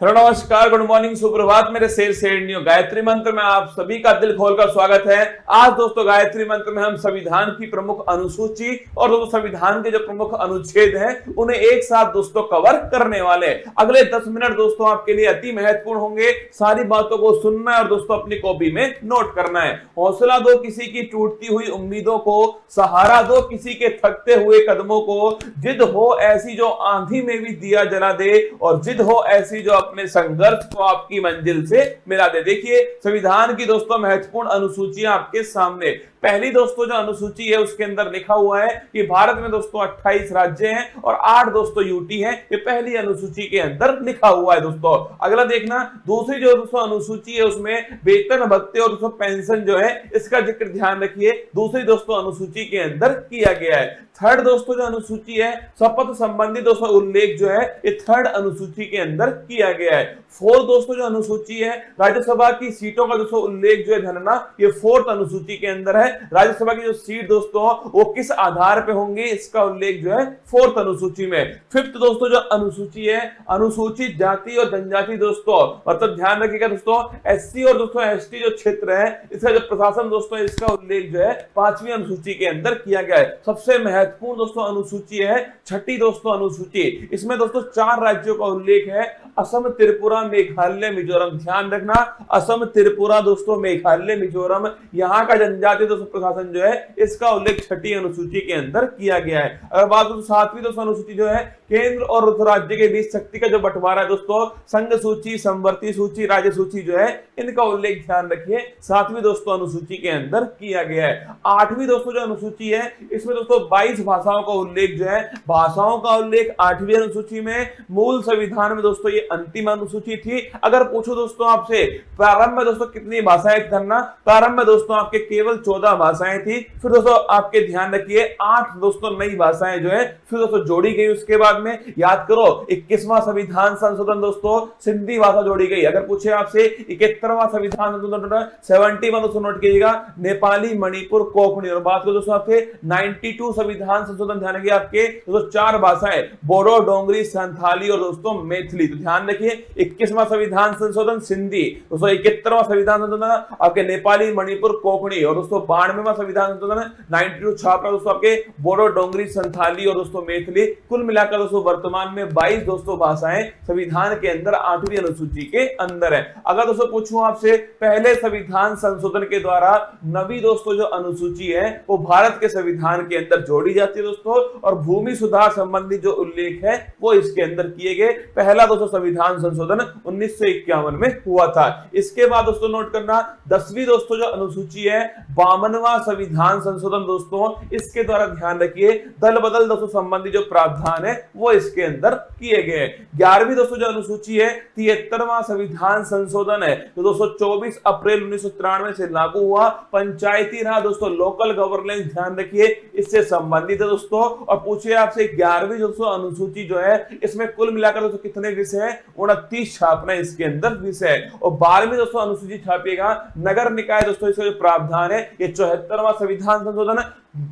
Hello नमस्कार, good morning, सुप्रभात मेरे शेर शेरनियों। गायत्री मंत्र में आप सभी का दिल खोलकर स्वागत है। आज दोस्तों गायत्री मंत्र में हम संविधान की प्रमुख अनुसूची और दोस्तों संविधान के जो प्रमुख अनुच्छेद हैं उन्हें एक साथ दोस्तों कवर करने वाले। अगले 10 मिनट दोस्तों आपके लिए अति महत्वपूर्ण होंगे। सारी बातों को सुनना है और दोस्तों अपनी कॉपी में नोट करना है। हौसला दो किसी की टूटती हुई उम्मीदों को, सहारा दो किसी के थकते हुए कदमों को, जिद हो ऐसी जो आंधी में भी दिया जला दे और जिद हो ऐसी जो अपने संघर्ष को आपकी मंजिल से मिला दे। देखिए संविधान की दोस्तों महत्वपूर्ण अनुसूचियां आपके सामने। पहली दोस्तों जो अनुसूची है उसके अंदर लिखा हुआ है कि भारत में दोस्तों 28 राज्य हैं और 8 दोस्तों यूटी हैं। ये पहली अनुसूची के अंदर लिखा हुआ है दोस्तों। अगला देखना, दूसरी जो दोस्तों अनुसूची है उसमें वेतन भत्ते और दोस्तों पेंशन जो है इसका जिक्र ध्यान रखिए, दूसरी दोस्तों अनुसूची के अंदर किया गया है। थर्ड दोस्तों जो अनुसूची है शपथ संबंधी दोस्तों उल्लेख जो है ये थर्ड अनुसूची के अंदर किया गया है। फोर्थ दोस्तों जो अनुसूची है राज्यसभा की सीटों का दोस्तों उल्लेख जो है धरना, ये फोर्थ अनुसूची के अंदर है। राज्यसभा की जो सीट दोस्तों वो किस आधार पे होंगे इसका उल्लेख जो है फोर्थ अनुसूची में। फिफ्थ दोस्तों जो अनुसूची है अनुसूचित जाति और जनजाति दोस्तों, मतलब ध्यान रखिएगा दोस्तों एससी और दोस्तों एसटी जो क्षेत्र है इसका जो प्रशासन दोस्तों इसका उल्लेख जो है 5वीं अनुसूची के अंदर किया गया है। सबसे महत्वपूर्ण दोस्तों अनुसूची है छठी दोस्तों अनुसूची। इसमें दोस्तों 4 राज्यों का उल्लेख है, असम, त्रिपुरा, मेघालय, मिजोरम। ध्यान रखना असम, त्रिपुरा दोस्तों, मेघालय, मिजोरम, यहाँ का जनजातीय दोस्तों प्रशासन जो है इसका उल्लेख छठी अनुसूची के अंदर किया गया है। अगर बात करें 7वीं दोस्तों अनुसूची जो है केंद्र और राज्य के बीच शक्ति का जो बंटवारा है दोस्तों, संघ सूची, समवर्ती सूची, राज्य सूची जो है इनका उल्लेख ध्यान रखिए 7वीं दोस्तों अनुसूची के अंदर किया गया है। 8वीं दोस्तों जो अनुसूची है इसमें दोस्तों 22 भाषाओं का उल्लेख जो है, भाषाओं का उल्लेख 8वीं अनुसूची में। मूल संविधान में दोस्तों ये अंतिम अनुसूची थी। अगर पूछो दोस्तों आपसे प्रारंभ में दोस्तों कितनी भाषाएं धरना, प्रारंभ में दोस्तों आपके केवल 14 भाषाएं थी। फिर दोस्तों आपके ध्यान रखिए 8 दोस्तों नई भाषाएं जो है फिर दोस्तों जोड़ी गई। उसके बाद में याद करो 21वां संविधान संशोधन दोस्तों सिंधी भाषा जोड़ी गई। अगर पूछे आपसे 71वां संविधान संशोधन 71 दोस्तों नोट कीजिएगा नेपाली, मणिपुर, कोंकणी। और बात करो दोस्तों आपके 92 संविधान संशोधन ध्यान रखिए आपके दोस्तों 4 भाषाएं बोडो, डोंगरी, संथाली और दोस्तों मैथिली। तो ध्यान रखिए 21वां संविधान संशोधन सिंधी दोस्तों, 71वां संविधान संशोधन आपके नेपाली, मणिपुर, कोंकणी और दोस्तों 92वां संविधान संशोधन 92 छापरा दोस्तों आपके बोडो, डोंगरी, संथाली और दोस्तों मैथिली। कुल मिलाकर दोस्तों वर्तमान में 22 दोस्तों भाषाएं संविधान के अंदर 8वीं अनुसूची के अंदर है। अगर दोस्तों पूछूं आपसे पहले संविधान संशोधन के द्वारा 9वीं दोस्तों जो अनुसूची है वो भारत के संविधान के अंदर जोड़ी जाती है दोस्तों, और भूमि सुधार संबंधी जो उल्लेख है वो इसके अंदर किए गए। पहला दोस्तों संविधान संशोधन 1951 में हुआ था। इसके बाद दोस्तों नोट करना 10वीं दोस्तों जो अनुसूची है 52वां संविधान संशोधन दोस्तों, इसके द्वारा ध्यान रखिए दल बदल दोस्तों संबंधी जो प्रावधान है वो इसके अंदर किए गए। 11वीं दोस्तों जो अनुसूची है 73वां संविधान संशोधन है जो दोस्तों 24 अप्रैल 1993 से लागू हुआ। पंचायती राज दोस्तों लोकल गवर्नेंस ध्यान रखिए इससे संबंधित है दोस्तों। और पूछिए आपसे 11वीं दोस्तों अनुसूची जो है इसमें कुल मिलाकर दोस्तों कितने विषय है, 29 छापना इसके अंदर विषय है। और 12वीं दोस्तों अनुसूची छापिएगा नगर निकाय दोस्तों, इसका जो प्रावधान है ये 74वां संविधान संशोधन।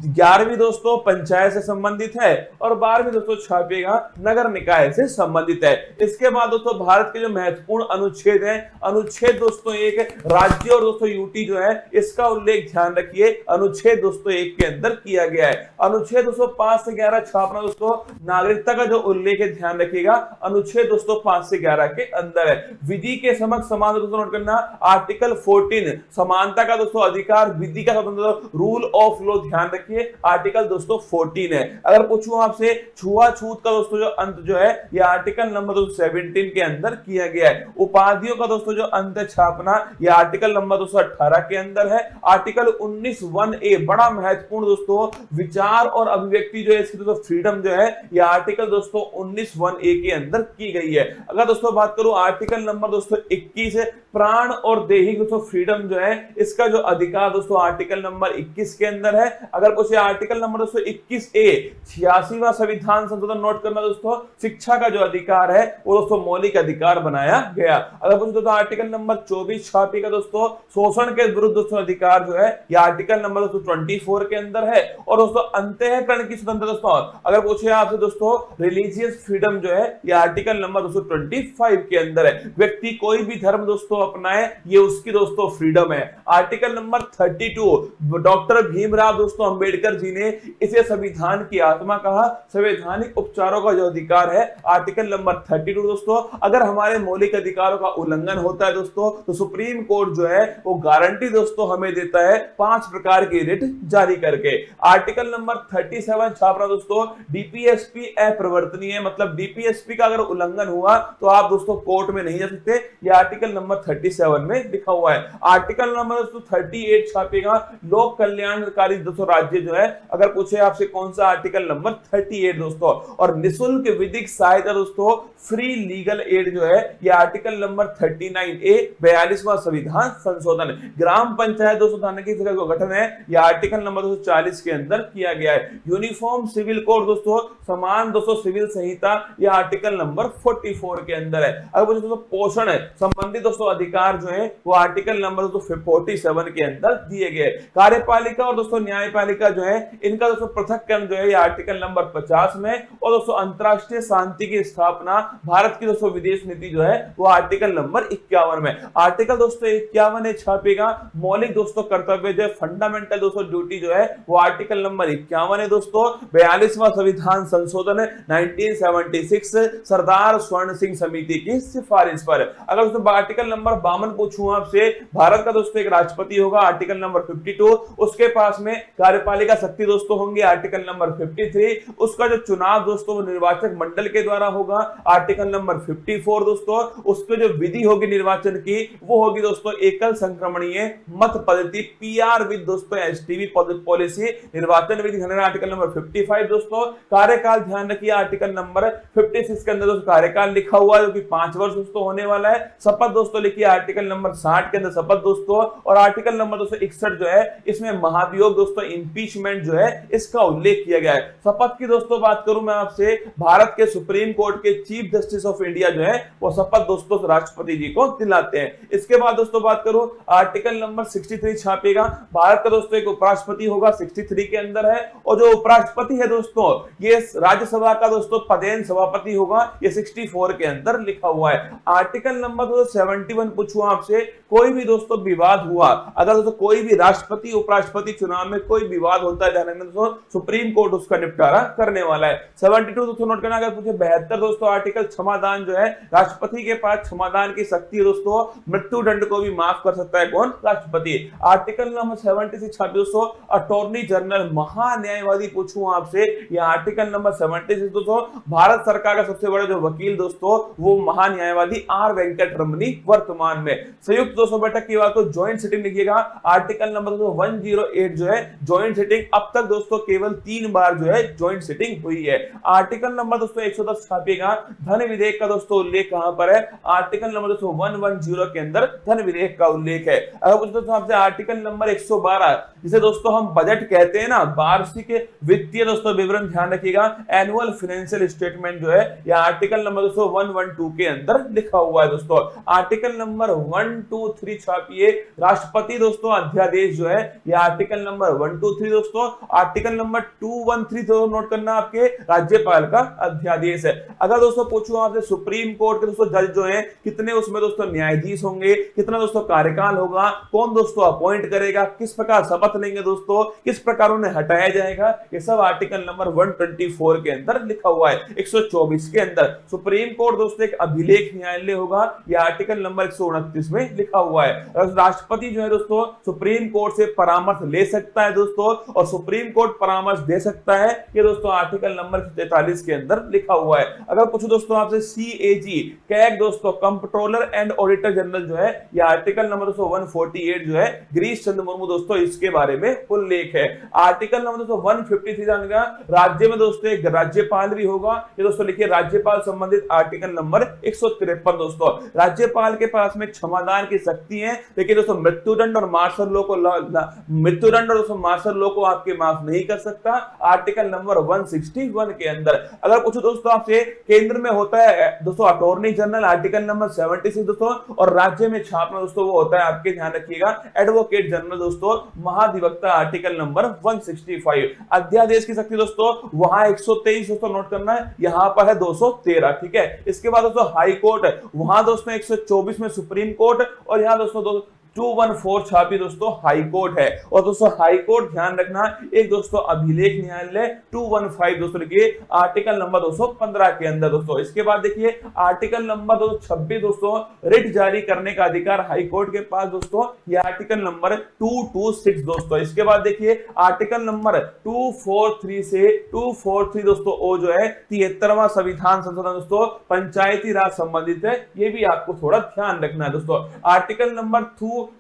11वीं दोस्तों पंचायत से संबंधित है और 12वीं दोस्तों छापिएगा नगर निकाय से संबंधित है। इसके बाद दोस्तों भारत के जो महत्वपूर्ण अनुच्छेद है, अनुच्छेद दोस्तों 1 राज्य और दोस्तों यूटी जो है इसका उल्लेख ध्यान रखिए अनुच्छेद दोस्तों 1 के अंदर किया गया है। अनुच्छेद दोस्तों 5 से 11 छापना दोस्तों नागरिकता का जो उल्लेख है ध्यान रखिएगा अनुच्छेद दोस्तों 5 से 11 के अंदर है। विधि के समक्ष समान दोस्तों नोट करना आर्टिकल 14 समानता का दोस्तों अधिकार, विधि का स्वतंत्रता, रूल ऑफ लॉ ध्यान रखिए आर्टिकल दोस्तों 14 है। अगर पूछूं आपसे छुआछूत का दोस्तों जो अंत जो है ये आर्टिकल नंबर 17 के अंदर किया गया है। उपाधियों का दोस्तों जो अंत छापना ये आर्टिकल नंबर 218 के अंदर है। आर्टिकल 19(1)(a) बड़ा महत्वपूर्ण दोस्तों विचार और अभिव्यक्ति जो है इसकी दोस्तों फ्रीडम जो है ये आर्टिकल दोस्तों 19(1)(a) के अंदर की गई है। अगर दोस्तों बात करूं आर्टिकल नंबर दोस्तों 21 है प्राण और दैहिक दोस्तों फ्रीडम जो है इसका जो अधिकार दोस्तों आर्टिकल नंबर 21 के अंदर है। अगर पूछे आर्टिकल नंबर दोस्तों 21A 86वां संविधान संशोधन नोट करना दोस्तों, शिक्षा का जो अधिकार है वो दोस्तों मौलिक अधिकार बनाया गया। अगर पूछे दोस्तों आर्टिकल नंबर 24 छापी का दोस्तों शोषण के विरुद्ध दोस्तों अधिकार जो है ये आर्टिकल नंबर दोस्तों 24 के अंदर है। और दोस्तों अंतःकरण की स्वतंत्रता दोस्तों अगर पूछे आपसे दोस्तों रिलीजियस फ्रीडम जो है ये आर्टिकल नंबर दोस्तों 25 के अंदर है। व्यक्ति कोई भी धर्म दोस्तों अपनाए ये उसकी दोस्तों फ्रीडम है। आर्टिकल नंबर 32 डॉक्टर भीमराव दोस्तों अंबेडकर जी ने इसे संविधान की आत्मा कहा। संवैधानिक उपचारों का जो अधिकार है आर्टिकल नंबर 32 दोस्तों, अगर हमारे मौलिक अधिकारों का उल्लंघन होता है दोस्तों तो सुप्रीम कोर्ट जो है वो गारंटी दोस्तों हमें देता है 5 प्रकार की रिट जारी करके। आर्टिकल नंबर 37 छापरा दोस्तों डीपीएसपी अप्रवर्तनीय, मतलब डीपीएसपी का अगर उल्लंघन हुआ तो आप दोस्तों कोर्ट में नहीं जा सकते, ये आर्टिकल नंबर 37 में लिखा हुआ है। आर्टिकल नंबर दोस्तों 38 छापेगा लोक कल्याणकारी दोस्तों राज्य जो है, अगर पूछे आपसे कौन सा आर्टिकल नंबर 38 दोस्तों। और निःशुल्क विधिक सहायता दोस्तों फ्री लीगल एड जो है ये आर्टिकल नंबर 39A 42वां संविधान संशोधन। ग्राम पंचायत दोस्तों थाने की जगह गठन है यह आर्टिकल नंबर 240 के अंदर किया गया है। यूनिफॉर्म सिविल कोड दोस्तों समान दोस्तों सिविल संहिता यह आर्टिकल नंबर 44 के अंदर है। अगर दोस्तों पोषण है संबंधित दोस्तों अधिकार जो है वो आर्टिकल नंबर 47 के अंदर दिए गए। कार्यपालिका और दोस्तों न्यायपालिका जो है इनका दोस्तों पृथक्करण जो है ये आर्टिकल नंबर 50 में। और दोस्तों अंतरराष्ट्रीय शांति की स्थापना भारत की दोस्तों विदेश नीति जो है वो आर्टिकल नंबर 51 में। आर्टिकल दोस्तों 51 छापेगा मौलिक दोस्तों कर्तव्य जो है फंडामेंटल दोस्तों ड्यूटी जो है वो आर्टिकल नंबर 51 है दोस्तों। 42वां संविधान संशोधन 1976 सरदार स्वर्ण सिंह समिति की सिफारिश पर। अगर दोस्तों आर्टिकल नंबर 52 पूछूं आपसे, भारत का दोस्तों एक राष्ट्रपति होगा आर्टिकल नंबर 52, उसके पास में कार्यपालिका शक्ति दोस्तों होंगे आर्टिकल नंबर 53, उसका जो चुनाव दोस्तों वो निर्वाचक मंडल के द्वारा होगा आर्टिकल नंबर 54 दोस्तों, उसके जो विधि होगी निर्वाचन की वो होगी दोस्तों एकल संक्रमणीय मत पद्धति पीआर विद दोस्तों एसटीवी पॉलिसी निर्वाचन विधि आर्टिकल नंबर 55 दोस्तों। कार्यकाल ध्यान रखिए आर्टिकल नंबर 56 के अंदर दोस्तों कार्यकाल लिखा हुआ है जो कि 5 वर्ष दोस्तों होने वाला है। शपथ दोस्तों लिखिए आर्टिकल नंबर 60 के अंदर शपथ दोस्तों। और आर्टिकल नंबर 61 जो है इसमें महाभियोग दोस्तों इंपीचमेंट जो है इसका उल्लेख किया गया है। शपथ की दोस्तों बात करूं मैं आपसे, भारत के सुप्रीम कोर्ट के चीफ जस्टिस ऑफ इंडिया जो है वो शपथ दोस्तों राष्ट्रपति जी को दिलाते हैं। इसके बाद दोस्तों बात करूं आर्टिकल नंबर 63 छापेगा, भारत का दोस्तों एक उपराष्ट्रपति होगा 63 के अंदर है। और जो उपराष्ट्रपति है दोस्तों ये राज्यसभा का दोस्तों पदेन सभापति होगा, ये 64 के अंदर लिखा हुआ है। आर्टिकल नंबर 71 पूछूं आपसे, कोई भी दोस्तों विवाद हुआ, अगर दोस्तों कोई भी राष्ट्रपति उपराष्ट्रपति चुनाव में कोई विवाद होता है दोस्तों सुप्रीम कोर्ट उसका निपटारा करने वाला है। 72 दोस्तों नोट करना। अगर पूछे 72 दोस्तों आर्टिकल क्षमादान जो है, राष्ट्रपति के पास क्षमादान की शक्ति है दोस्तों, मृत्यु दंड को भी माफ कर सकता है कौन? राष्ट्रपति। आर्टिकल नंबर 76 दोस्तों अटॉर्नी जनरल महान्यायवादी पूछूं आपसे, यह आर्टिकल नंबर 76 दोस्तों भारत सरकार का सबसे बड़ा जो वकील दोस्तों वो महान्यायवादी आर वेंकट रमनी वर्तमान में। संयुक्त दोस्तों बैठक की बात को ज्वाइंट सिटिंग लिखिएगा, आर्टिकल नंबर 108 जो है ज्वाइंट सिटिंग अब तक दोस्तों केवल 3 बार जो है ज्वाइंट सिटिंग हुई है। आर्टिकल नंबर दोस्तों 110 छापिएगा, धन विधेयक का दोस्तों उल्लेख कहां पर है? आर्टिकल नंबर दोस्तों 110 के अंदर धन विधेयक का उल्लेख है। अगर दोस्तों आपसे आर्टिकल नंबर 112 जिसे दोस्तों हम बजट कहते हैं ना, वार्षिक वित्तीय दोस्तों विवरण ध्यान रखिएगा, एनुअल फाइनेंशियल स्टेटमेंट जो है यह आर्टिकल नंबर दोस्तों 112 के अंदर लिखा हुआ है दोस्तों। आर्टिकल नंबर 123 छापिए, राष्ट्रपति दोस्तों अध्यादेश जो है यह आर्टिकल नंबर 123 दोस्तों। आर्टिकल नंबर 213 तो नोट करना आपके राज्यपाल का अध्यादेश है। अगर दोस्तों पूछूं आपसे सुप्रीम कोर्ट के दोस्तों जज जो है कितने उसमें दोस्तों न्यायाधीश होंगे, कितना दोस्तों कार्यकाल होगा, कौन दोस्तों अपॉइंट करेगा, किस प्रकार शपथ लेंगे दोस्तों, किस प्रकार उन्हें हटाया जाएगा, ये सब आर्टिकल नंबर 124 के अंदर लिखा हुआ है। 124 के अंदर सुप्रीम कोर्ट दोस्तों एक अभिलेख न्यायालय होगा, यह आर्टिकल नंबर 129 में लिखा हुआ है। राष्ट्रपति जो है दोस्तों सुप्रीम कोर्ट से परामर्श ले सकता है दोस्तों, और सुप्रीम कोर्ट परामर्श दे सकता है, ये दोस्तों आर्टिकल नंबर 43 के अंदर लिखा हुआ है। अगर पूछो दोस्तों आपसे सीएजी कैग दोस्तों कंट्रोलर एंड ऑडिटर जनरल जो है, यह आर्टिकल नंबर 148 जो है गिरीश चंद्र मुर्मू दोस्तों इसके बारे में उल्लेख है। आर्टिकल नंबर दोस्तों 153 जानेगा, राज्य में दोस्तों एक राज्यपाल भी होगा। ये दोस्तों लिखिए राज्यपाल संबंधित आर्टिकल नंबर 153 दोस्तों। राज्यपाल के पास में क्षमादान की शक्ति है, लेकिन दोस्तों मृत्युदंड और मार्शल लॉ को आपके माफ नहीं कर सकता। आर्टिकल नंबर 161 के अंदर अगर पूछो दोस्तों आपसे, केंद्र में होता है दोस्तों अटॉर्नी जनरल, आर्टिकल नंबर 76 दोस्तों, और राज्य में छापना दोस्तों वो होता है, आपके ध्यान रखिएगा, एडवोकेट जनरल दोस्तों, महाधिवक्ता, आर्टिकल नंबर 165। अध्यादेश की शक्ति दोस्तों वहां 123 दोस्तों नोट करना है, यहां पर है 213, ठीक है। इसके बाद दोस्तों हाई कोर्ट, वहां दोस्तों 124 में सुप्रीम कोर्ट, और यहां दोस्तों 214 छापी दोस्तों हाई कोर्ट है। और दोस्तों हाई कोर्ट ध्यान रखना एक दोस्तों अभिलेख न्यायालय 215 दोस्तों लिखिए आर्टिकल नंबर 215 के अंदर दोस्तों। इसके बाद देखिए आर्टिकल नंबर 226 दोस्तों, रिट जारी करने का अधिकार हाई कोर्ट के पास दोस्तों, ये आर्टिकल नंबर 226 दोस्तों। इसके बाद देखिए आर्टिकल नंबर 243 से 243 दोस्तों ओ जो है 73वां संविधान संशोधन दोस्तों, पंचायती राज संबंधित है, ये भी आपको थोड़ा ध्यान रखना है दोस्तों। आर्टिकल नंबर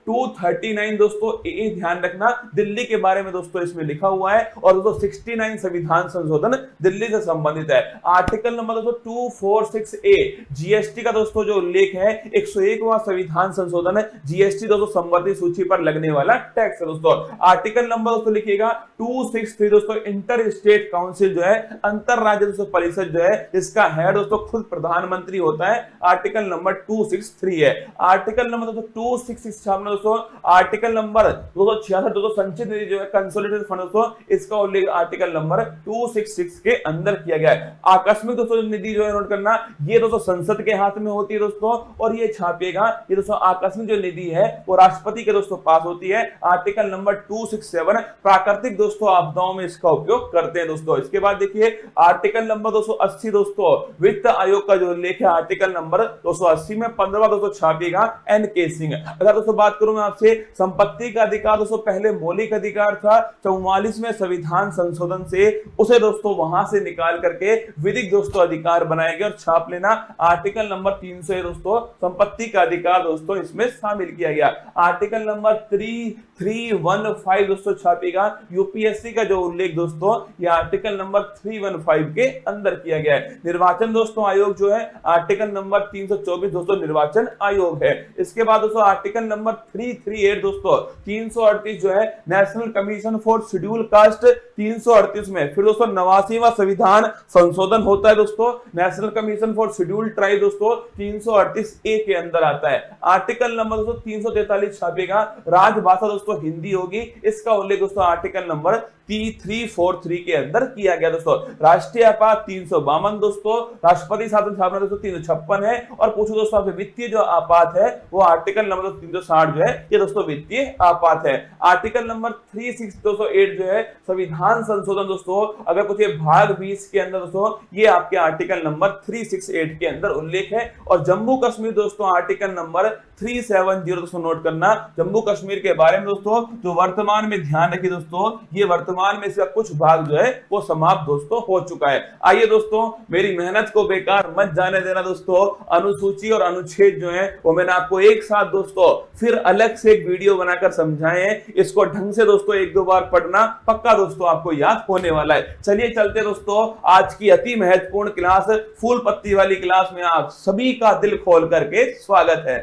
239 दोस्तों ए ध्यान रखना, दिल्ली के बारे में दोस्तों इसमें लिखा हुआ है, और दोस्तों 69 संविधान संशोधन दिल्ली से संबंधित है। आर्टिकल नंबर दोस्तों 246 ए जीएसटी का दोस्तों जो उल्लेख है, 101वां संविधान संशोधन है, जीएसटी दोस्तों संबंधित सूची पर लगने वाला टैक्स है दोस्तों। आर्टिकल नंबर दोस्तों लिखिएगा 263 दोस्तों, इंटर स्टेट काउंसिल जो है, अंतर राज्य दोस्तों परिषद जो है, इसका हेड दोस्तों खुद प्रधानमंत्री होता है, आर्टिकल नंबर 263 है। आर्टिकल नंबर दोस्तों 266 दोस्तों, आर्टिकल नंबर 266 दोस्तों, संचित निधि जो है कंसोलिडेटेड फंड दोस्तों, इसका उल्लेख आर्टिकल नंबर 266 के अंदर किया गया है। आकस्मिक दोस्तों निधि जो है नोट करना, ये दोस्तों संसद के हाथ में होती है दोस्तों, और ये छापेगा, ये दोस्तों आकस्मिक जो निधि है वो राष्ट्रपति के दोस्तों पास होती है, आर्टिकल नंबर 267। प्राकृतिक दोस्तों आपदाओं में इसका उपयोग करते हैं दोस्तों। इसके बाद देखिए आर्टिकल नंबर 280 दोस्तों, वित्त आयोग का जो उल्लेख है, आर्टिकल नंबर 280 में 15वां दोस्तों छापेगा एन.के. सिंह। अगर दोस्तों बात करूं मैं आपसे, संपत्ति का अधिकार दोस्तों पहले मौलिक अधिकार था, 44वें संविधान संशोधन से उसे दोस्तों वहां से निकाल करके विधिक दोस्तों अधिकार बनाया गया, और छाप लेना आर्टिकल नंबर 300 दोस्तों, संपत्ति का अधिकार दोस्तों इसमें शामिल किया गया। आर्टिकल नंबर 315 दोस्तों छापेगा यूपीएससी का जो उल्लेख दोस्तों, यह आर्टिकल नंबर 315 के अंदर किया गया है। निर्वाचन दोस्तों आयोग जो है, आर्टिकल नंबर 324 दोस्तों निर्वाचन आयोग है। इसके बाद दोस्तों आर्टिकल नंबर 338 दोस्तों, 338 जो है national commission for schedule caste, 338 में फिर दोस्तों 89वां संविधान संशोधन होता है दोस्तों, national commission for schedule tribe दोस्तों 338 ए के अंदर आता है। आर्टिकल नंबर दोस्तों 343 छापेगा, राजभाषा दोस्तों हिंदी होगी, इसका उल्लेख दोस्तों आर्टिकल नंबर 343 के अंदर किया गया दोस्तों। राष्ट्रीय आपात 352 दोस्तों, राष्ट्रपति शासन स्थापना दोस्तों 356 है, और पूछो दोस्तों आपसे वित्तीय जो आपात है वो आर्टिकल नंबर 360 जो है, ये दोस्तों वित्तीय आपात है। आर्टिकल नंबर 368 जो है संविधान संशोधन दोस्तों, अगर कुछ भाग 20 के अंदर दोस्तों, ये आपके आर्टिकल नंबर 368 के अंदर उल्लेख है। और जम्मू कश्मीर दोस्तों आर्टिकल नंबर 370 दोस्तों नोट करना, जम्मू कश्मीर के बारे में दोस्तों, जो वर्तमान में ध्यान रखिए दोस्तों, ये वर्तमान में इसका कुछ भाग जो है वो समाप्त दोस्तों हो चुका है। आइए दोस्तों, मेरी मेहनत को बेकार मत जाने देना दोस्तों, अनुसूची और अनुच्छेद जो है वो मैंने आपको एक साथ दोस्तों फिर अलग से एक वीडियो बनाकर समझाए हैं, इसको ढंग से दोस्तों एक दो बार पढ़ना, पक्का दोस्तों आपको याद होने वाला है। चलिए चलते दोस्तों, आज की अति महत्वपूर्ण क्लास, फूल पत्ती वाली क्लास में आप सभी का दिल खोल करके स्वागत है।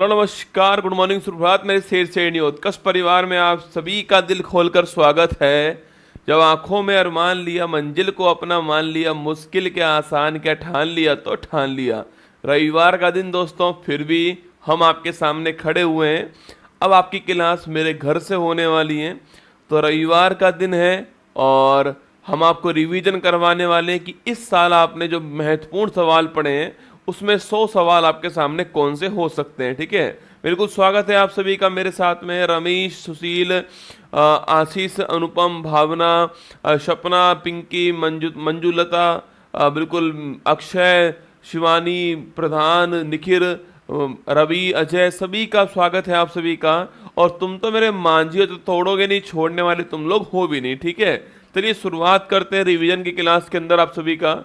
हेलो नमस्कार, गुड मॉर्निंग, सुप्रभात, मेरे शेर न्यूज कश परिवार में आप सभी का दिल खोलकर स्वागत है। जब आंखों में अरमान लिया, मंजिल को अपना मान लिया, मुश्किल क्या आसान क्या ठान लिया तो ठान लिया। रविवार का दिन दोस्तों, फिर भी हम आपके सामने खड़े हुए हैं। अब आपकी क्लास मेरे घर से होने वाली है, तो रविवार का दिन है और हम आपको रिवीजन करवाने वाले हैं कि इस साल आपने जो महत्वपूर्ण सवाल पढ़े हैं उसमें 100 सवाल आपके सामने कौन से हो सकते हैं। ठीक है, बिल्कुल स्वागत है आप सभी का। मेरे साथ में रमेश, सुशील, आशीष, अनुपम, भावना, सपना, पिंकी, मंजुलता, बिल्कुल अक्षय, शिवानी, प्रधान, निखिर, रवि, अजय, सभी का स्वागत है आप सभी का। और तुम तो मेरे मांझी हो, तो तोड़ोगे नहीं, छोड़ने वाले तुम लोग हो भी नहीं। ठीक है, चलिए शुरुआत करते हैं रिवीजन की क्लास के अंदर। आप सभी का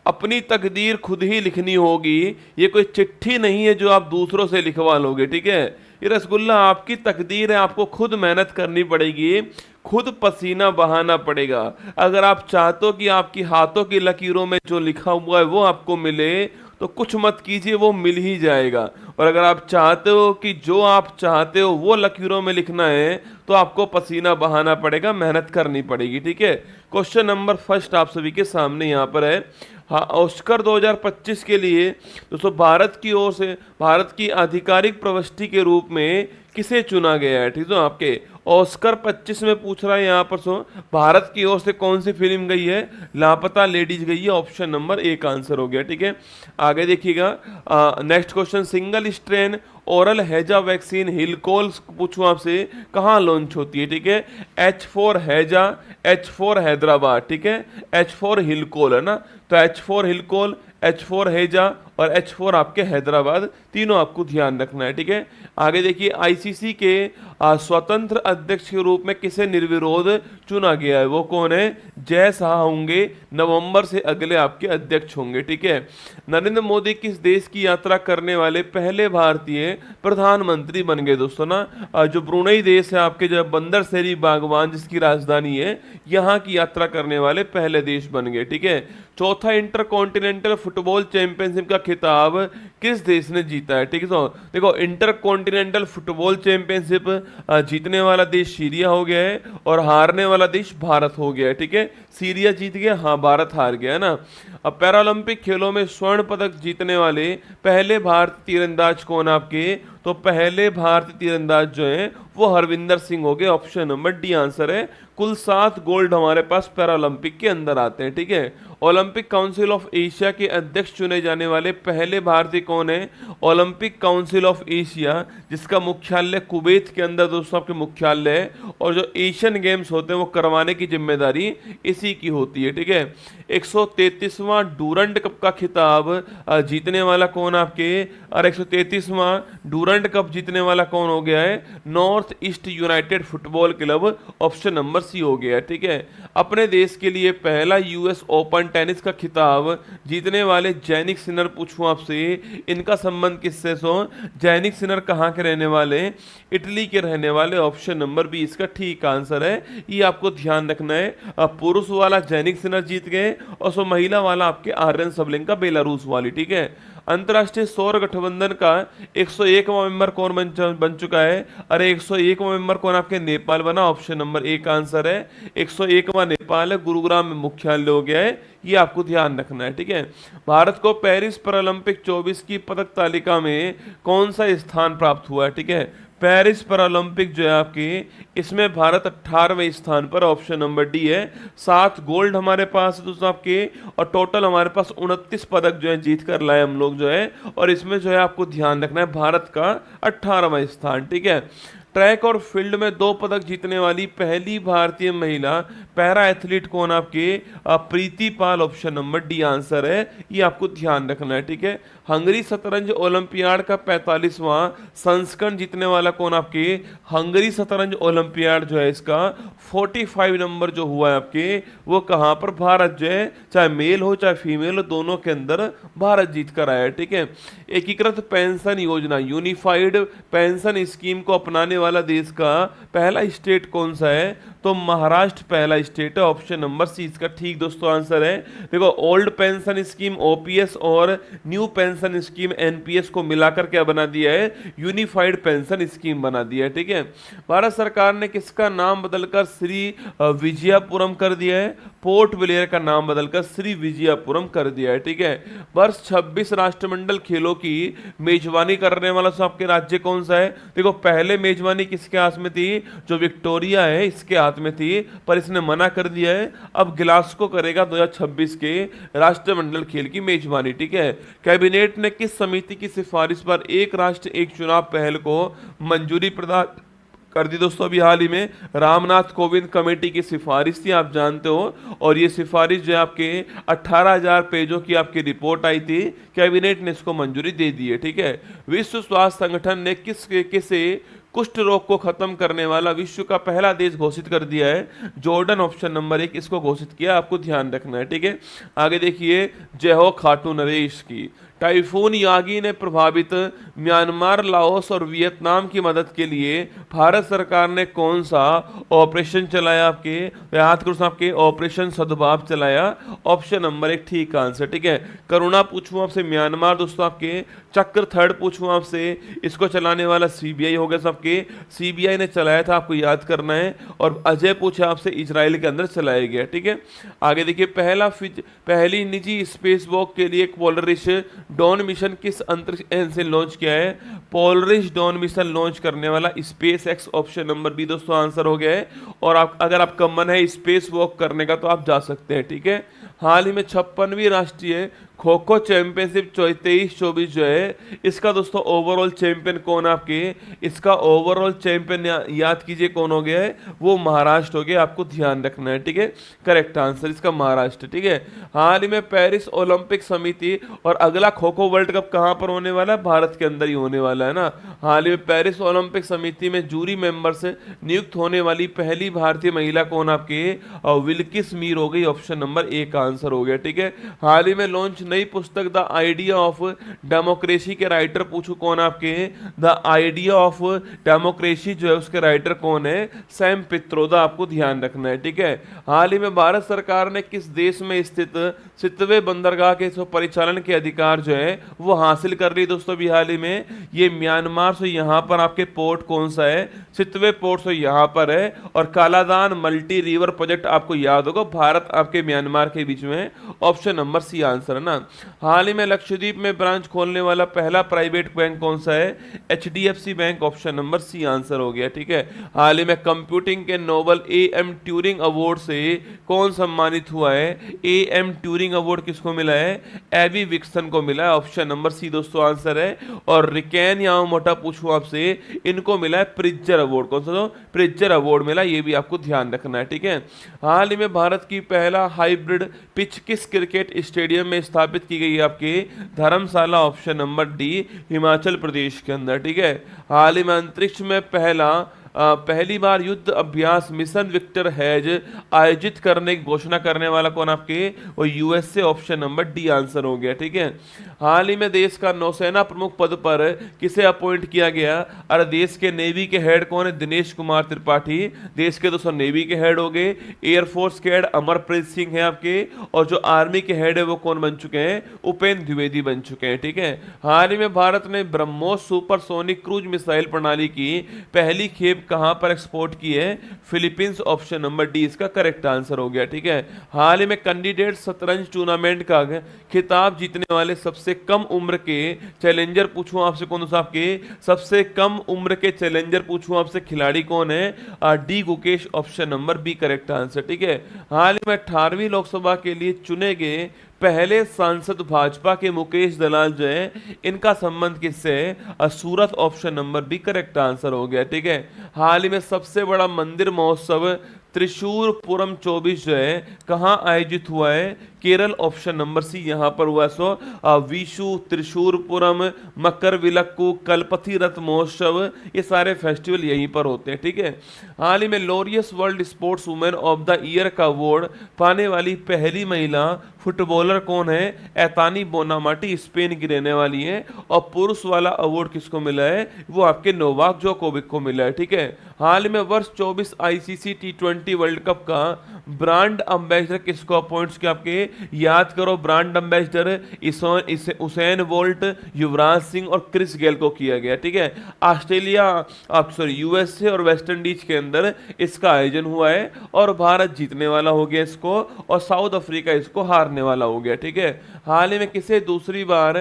अपनी तकदीर खुद ही लिखनी होगी। ये कोई चिट्ठी नहीं है जो आप दूसरों से लिखवा लोगे। ठीक है, ये रसगुल्ला आपकी तकदीर है, आपको खुद मेहनत करनी पड़ेगी, खुद पसीना बहाना पड़ेगा। अगर आप चाहते हो कि आपकी हाथों की लकीरों में जो लिखा हुआ है वो आपको मिले, तो कुछ मत कीजिए, वो मिल ही जाएगा। और अगर आप चाहते हो कि जो आप चाहते हो वो लकीरों में लिखना है, तो आपको पसीना बहाना पड़ेगा, मेहनत करनी पड़ेगी। ठीक है, क्वेश्चन नंबर फर्स्ट आप सभी के सामने यहाँ पर है। हाँ, ऑस्कर 2025 के लिए दोस्तों भारत की ओर से भारत की आधिकारिक प्रविष्टि के रूप में किसे चुना गया है। ठीक है, आपके ऑस्कर 25 में पूछ रहा है यहाँ पर भारत की ओर से कौन सी फिल्म गई है। लापता लेडीज गई है, ऑप्शन नंबर ए का आंसर हो गया। ठीक है, आगे देखिएगा next question. Single strain oral हैजा वैक्सीन हिलकोल पूछूं आपसे, कहाँ लॉन्च होती है। ठीक है, H4 हैजा, H4 हैदराबाद। ठीक है, H4 हिलकोल है ना, तो H4 हिलकोल, H4 हैजा और H4 आपके हैदराबाद, तीनों आपको ध्यान रखना है। ठीक है, आगे देखिए आईसीसी के स्वतंत्र अध्यक्ष के रूप में किसे निर्विरोध चुना गया है, वो कौन है। जय शाह होंगे, नवंबर से अगले आपके अध्यक्ष होंगे। ठीक है, नरेंद्र मोदी किस देश की यात्रा करने वाले पहले भारतीय प्रधानमंत्री बन गए दोस्तों ना। जो ब्रुनेई देश है आपके, जो बंदर शेरी बागवान जिसकी राजधानी है, यहाँ की यात्रा करने वाले पहले देश बन गए। ठीक है, चौथा इंटर कॉन्टिनेंटल फुटबॉल चैंपियनशिप का खिताब किस देश ने जीता है। ठीक है, तो देखो इंटर कॉन्टिनेंटल फुटबॉल चैंपियनशिप जीतने वाला देश सीरिया हो गया है और हारने वाला देश भारत हो गया है। ठीक है, सीरिया जीत गया, हाँ भारत हार गया है ना। अब पैरालंपिक खेलों में स्वर्ण पदक जीतने वाले पहले भारतीय तीरंदाज कौन आपके, तो पहले भारतीय तीरंदाज जो है वो हरविंदर सिंह हो गए, ऑप्शन नंबर डी आंसर है। कुल 7 गोल्ड हमारे पास पैरालंपिक के अंदर आते हैं। ठीक है, ओलंपिक काउंसिल ऑफ एशिया के अध्यक्ष चुने जाने वाले पहले भारतीय कौन है। ओलंपिक काउंसिल ऑफ एशिया, जिसका मुख्यालय कुवैत के अंदर दोस्तों आपके मुख्यालय है, और जो एशियन गेम्स होते हैं वो करवाने की जिम्मेदारी इसी की होती है। ठीक है, 133वां डूरंड कप का खिताब जीतने वाला कौन आपके, और 133वां डूरंड कप जीतने वाला कौन हो गया है, North East United Football Club, option number C हो गया। ठीक है, अपने देश के लिए पहला यूएस ओपन टेनिस का खिताब जीतने वाले जैनिक सिनर पूछूं आपसे, इनका संबंध किससे जैनिक सिनर कहाँ के रहने वाले, इटली के रहने वाले, ऑप्शन नंबर बी इसका ठीक आंसर है। ये आपको ध्यान रखना है, पुरुष वाला जैनिक सिनर जीत गए और महिला वाला आपके आर्यन सबलिंग का बेलारूस वाली। ठीक है, अंतर्राष्ट्रीय सौर गठबंधन का 101वां मेंबर कौन बन चुका है, अरे 101वां मेंबर कौन आपके, नेपाल बना, ऑप्शन नंबर ए का आंसर है। 101वां नेपाल है, गुरुग्राम में मुख्यालय हो गया है, ये आपको ध्यान रखना है। ठीक है, भारत को पेरिस पैरालंपिक 24 की पदक तालिका में कौन सा स्थान प्राप्त हुआ है। ठीक है, पेरिस पैरालंपिक जो है आपकी, इसमें भारत 18वें स्थान पर, ऑप्शन नंबर डी है। 7 गोल्ड हमारे पास दोस्तों आपके, और टोटल हमारे पास 29 पदक जो है जीत कर लाए हम लोग जो है, और इसमें जो है आपको ध्यान रखना है भारत का 18वां स्थान। ठीक है, ट्रैक और फील्ड में 2 पदक जीतने वाली पहली भारतीय महिला पैरा एथलीट कौन आपके, प्रीति पाल, ऑप्शन नंबर डी आंसर है, ये आपको ध्यान रखना है। ठीक है, हंगरी शतरंज ओलंपियाड का 45वां संस्करण जीतने वाला कौन आपके, हंगरी शतरंज ओलंपियाड जो है इसका 45 नंबर जो हुआ है आपके, वो कहाँ पर, भारत जो है, चाहे मेल हो चाहे फीमेल हो, दोनों के अंदर भारत जीत कर आया है। ठीक है, एकीकृत पेंशन योजना यूनिफाइड पेंशन स्कीम को अपनाने वाला देश का पहला स्टेट कौन सा है, तो महाराष्ट्र पहला स्टेट है, ऑप्शन नंबर सी इसका ठीक दोस्तों आंसर है। देखो ओल्ड पेंशन स्कीम ओपीएस और न्यू पेंशन स्कीम एनपीएस को मिलाकर क्या बना दिया है, यूनिफाइड पेंशन स्कीम बना दिया है। ठीक है, भारत सरकार ने किसका नाम बदलकर श्री विजयपुरम कर दिया है, पोर्ट ब्लेयर का नाम बदलकर श्री विजयपुरम कर दिया है। ठीक है, वर्ष 26 राष्ट्रमंडल खेलों की मेजबानी करने वाला आपके राज्य कौन सा है। देखो पहले मेजबानी किसके हाथ में थी, जो विक्टोरिया है इसके हाथ में थी, पर इसने मना कर दिया है। अब ग्लासगो करेगा 2026 के राष्ट्रमंडल खेल की मेजबानी। ठीक है, कैबिनेट ने किस समिति की सिफारिश पर एक राष्ट्र एक चुनाव पहल को मंजूरी प्रदान कर दी दोस्तों। अभी हाल ही में रामनाथ कोविंद कमेटी की सिफारिश थी, आप जानते हो, और ये सिफारिश जो है आपके 18,000 पेजों की आपकी रिपोर्ट आई थी, कैबिनेट ने इसको मंजूरी दे दी है। ठीक है, विश्व स्वास्थ्य संगठन ने किसे कुष्ठ रोग को खत्म करने वाला विश्व का पहला देश घोषित कर दिया है, जॉर्डन ऑप्शन नंबर 1 इसको घोषित किया, आपको ध्यान रखना है। ठीक है, आगे देखिए, जय हो खाटू नरेश की। टाइफून यागी ने प्रभावित म्यांमार, लाओस और वियतनाम की मदद के लिए भारत सरकार ने कौन सा ऑपरेशन चलाया, आपके याद करो आपके ऑपरेशन सद्भाव चलाया, ऑप्शन नंबर 1 ठीक आंसर। ठीक है, करुणा पूछूं आपसे म्यांमार दोस्तों, आपके चक्र थर्ड पूछूं आपसे, इसको चलाने वाला सीबीआई हो गया सबके, सीबीआई ने चलाया था, आपको याद करना है। और अजय पूछे आपसे, इजराइल के अंदर चलाया गया। ठीक है, आगे देखिए, पहली निजी स्पेस वॉक के लिए पोलरिस डॉन मिशन किस अंतरिक्ष यान से लॉन्च किया है, पोलरिस डॉन मिशन लॉन्च करने वाला SpaceX, option number B दोस्तों आंसर हो गया है। और अगर आपका मन है स्पेस वॉक करने का तो आप जा सकते हैं। ठीक है, हाल ही में 56वीं राष्ट्रीय खो खो चैंपियनशिप 23-24 जो है, इसका दोस्तों ओवरऑल चैंपियन कौन है आपके, इसका ओवरऑल चैंपियन याद कीजिए कौन हो गया है, वो महाराष्ट्र हो गया, आपको ध्यान रखना है। ठीक है, करेक्ट आंसर इसका महाराष्ट्र। ठीक है, हाल ही में पेरिस ओलंपिक समिति और अगला खो खो वर्ल्ड कप कहां पर होने वाला है, भारत के अंदर ही होने वाला है ना। हाल ही में पेरिस ओलंपिक समिति में जूरी मेंबर से नियुक्त होने वाली पहली भारतीय महिला कौन आपके, विल्किस मीर हो गई, ऑप्शन नंबर 1 आंसर हो गया। ठीक है, हाल ही में लॉन्च नई पुस्तक द आइडिया ऑफ डेमोक्रेसी के राइटर पूछू कौन आपके, द आइडिया ऑफ डेमोक्रेसी जो है उसके राइटर कौन है, सैम पित्रोदा, आपको ध्यान रखना है। ठीक है, हाल ही में भारत सरकार ने किस देश में स्थित 7वें बंदरगाह के परिचालन के अधिकार जो है वो हासिल कर ली दोस्तों। अभी हाल ही में ये म्यांमार से, यहाँ पर आपके पोर्ट कौन सा है, 7वें पोर्ट से यहाँ पर है, और कालादान मल्टी रिवर प्रोजेक्ट आपको याद होगा, भारत आपके म्यांमार के बीच में, ऑप्शन नंबर सी आंसर है ना। हाल ही में लक्षद्वीप में ब्रांच खोलने वाला पहला प्राइवेट बैंक कौन सा है, HDFC bank, option number C answer हो गया। ठीक है, हाल ही में कंप्यूटिंग के नोबल एएम ट्यूरिंग अवार्ड से कौन सम्मानित हुआ है, एएम ट्यूरिंग अवार्ड किसको मिला है, एबी विक्सन को मिला है, ऑप्शन नंबर सी दोस्तों आंसर है। और रिकेन यामामोटो पूछूं आपसे, इनको मिला है प्रिट्जर अवार्ड, कौन सा, तो प्रिट्जर अवार्ड मिला, ये भी आपको ध्यान रखना है। ठीक है, हाल ही में भारत की पहला हाइब्रिड पिच किस क्रिकेट स्टेडियम में स्थापित की गई है, आपके धर्मशाला, option number D, Himachal Pradesh के अंदर। ठीक है, हाल ही में अंतरिक्ष में पहली बार युद्ध अभ्यास मिशन विक्टर हैज आयोजित करने की घोषणा करने वाला कौन आपके, वो USA, option number D answer हो गया। ठीक है, हाल ही में देश का नौसेना प्रमुख पद पर किसे अपॉइंट किया गया, अरे देश के नेवी के हेड कौन है, दिनेश कुमार त्रिपाठी, देश के दोस्तों नेवी के हेड हो गए। एयरफोर्स के हेड अमरप्रीत सिंह है आपके, और जो आर्मी के हेड है वो कौन बन चुके हैं, उपेंद्र द्विवेदी बन चुके हैं। ठीक है, हाल ही में भारत ने ब्रह्मोस सुपरसोनिक क्रूज मिसाइल प्रणाली की पहली खेप कहां पर एक्सपोर्ट की है, फिलीपींस, ऑप्शन नंबर डी इसका करेक्ट आंसर हो गया। ठीक है, हाल ही में कैंडिडेट शतरंज टूर्नामेंट का खिताब जीतने वाले सबसे कम उम्र के चैलेंजर पूछूं आपसे कौन सा, आपके सबसे कम उम्र के चैलेंजर पूछूं आपसे खिलाड़ी कौन है, D Gukesh, option number B correct answer. ठीक है, हाल ही में 18वीं लोकसभा के लिए चुने गए पहले सांसद भाजपा के मुकेश दलाल जो है, इनका संबंध किससे है, Surat, option number B correct answer हो गया। ठीक है, हाल ही में सबसे बड़ा मंदिर महोत्सव त्रिशूर पुरम 24 जो है कहां आयोजित हुआ है, केरल ऑप्शन नंबर सी यहाँ पर हुआ। सो विशु, त्रिशूरपुरम, मकर विलक्कू, कलपति रथ महोत्सव, ये सारे फेस्टिवल यहीं पर होते हैं। ठीक है, हाल ही में Laureus world sports women of the year का अवार्ड पाने वाली पहली महिला फुटबॉलर कौन है? एतानी बोनामाटी, स्पेन की रहने वाली है। और पुरुष वाला अवार्ड किसको मिला है? वो आपके नोवाक जोकोविक को मिला है। ठीक है, हाल में वर्ष 24 आईसीसी T20 वर्ल्ड कप का ब्रांड एम्बेसडर किसको अपॉइंट्स किया? आपके याद करो, brand ambassador Usain bolt, Yuvraj Singh और क्रिस गेल को किया गया। ठीक है, ऑस्ट्रेलिया यूएसए और वेस्ट इंडीज के अंदर इसका आयोजन हुआ है और भारत जीतने वाला हो गया इसको, और साउथ अफ्रीका इसको हारने वाला हो गया। ठीक है, हाल ही में किसे दूसरी बार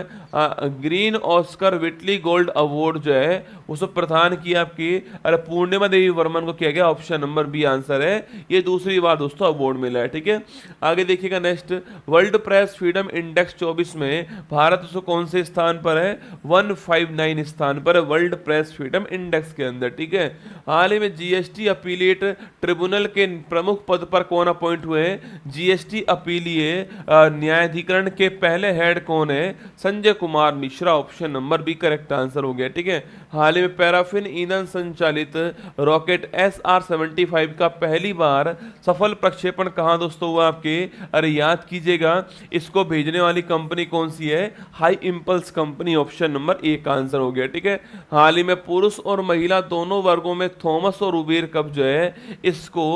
green Oscar Whitley gold award जो है उसको प्रदान किया? आपकी अरे पूर्णिमा देवी वर्मन को किया गया। ऑप्शन नंबर बी आंसर है, ये दूसरी बार दोस्तों अवार्ड मिला है। ठीक है, आगे देखिएगा next, world press freedom index 24 में भारत उसको कौन से स्थान पर है? 159 स्थान पर है वर्ल्ड प्रेस फ्रीडम इंडेक्स के अंदर। ठीक है, हाल ही में जीएसटी अपीलिएट ट्रिब्यूनल के प्रमुख पद पर कौन अपॉइंट हुए हैं? जीएसटी अपीलीय न्यायाधिकरण के पहले हेड कौन है? Sanjay Kumar Mishra. Option number B correct answer हो गया। ठीक है, हाल ही में पैराफिन ईंधन संचालित रॉकेट SR-75 का पहली बार सफल प्रक्षेपण कहां दोस्तों हुआ आपके? अरे याद कीजिएगा, इसको भेजने वाली कंपनी कौन सी है? High impulse company. Option number A का आंसर हो गया। ठीक है, हाल ही में पुरुष और महिला दोनों वर्गों में थॉमस और उबेर कप जो है इसको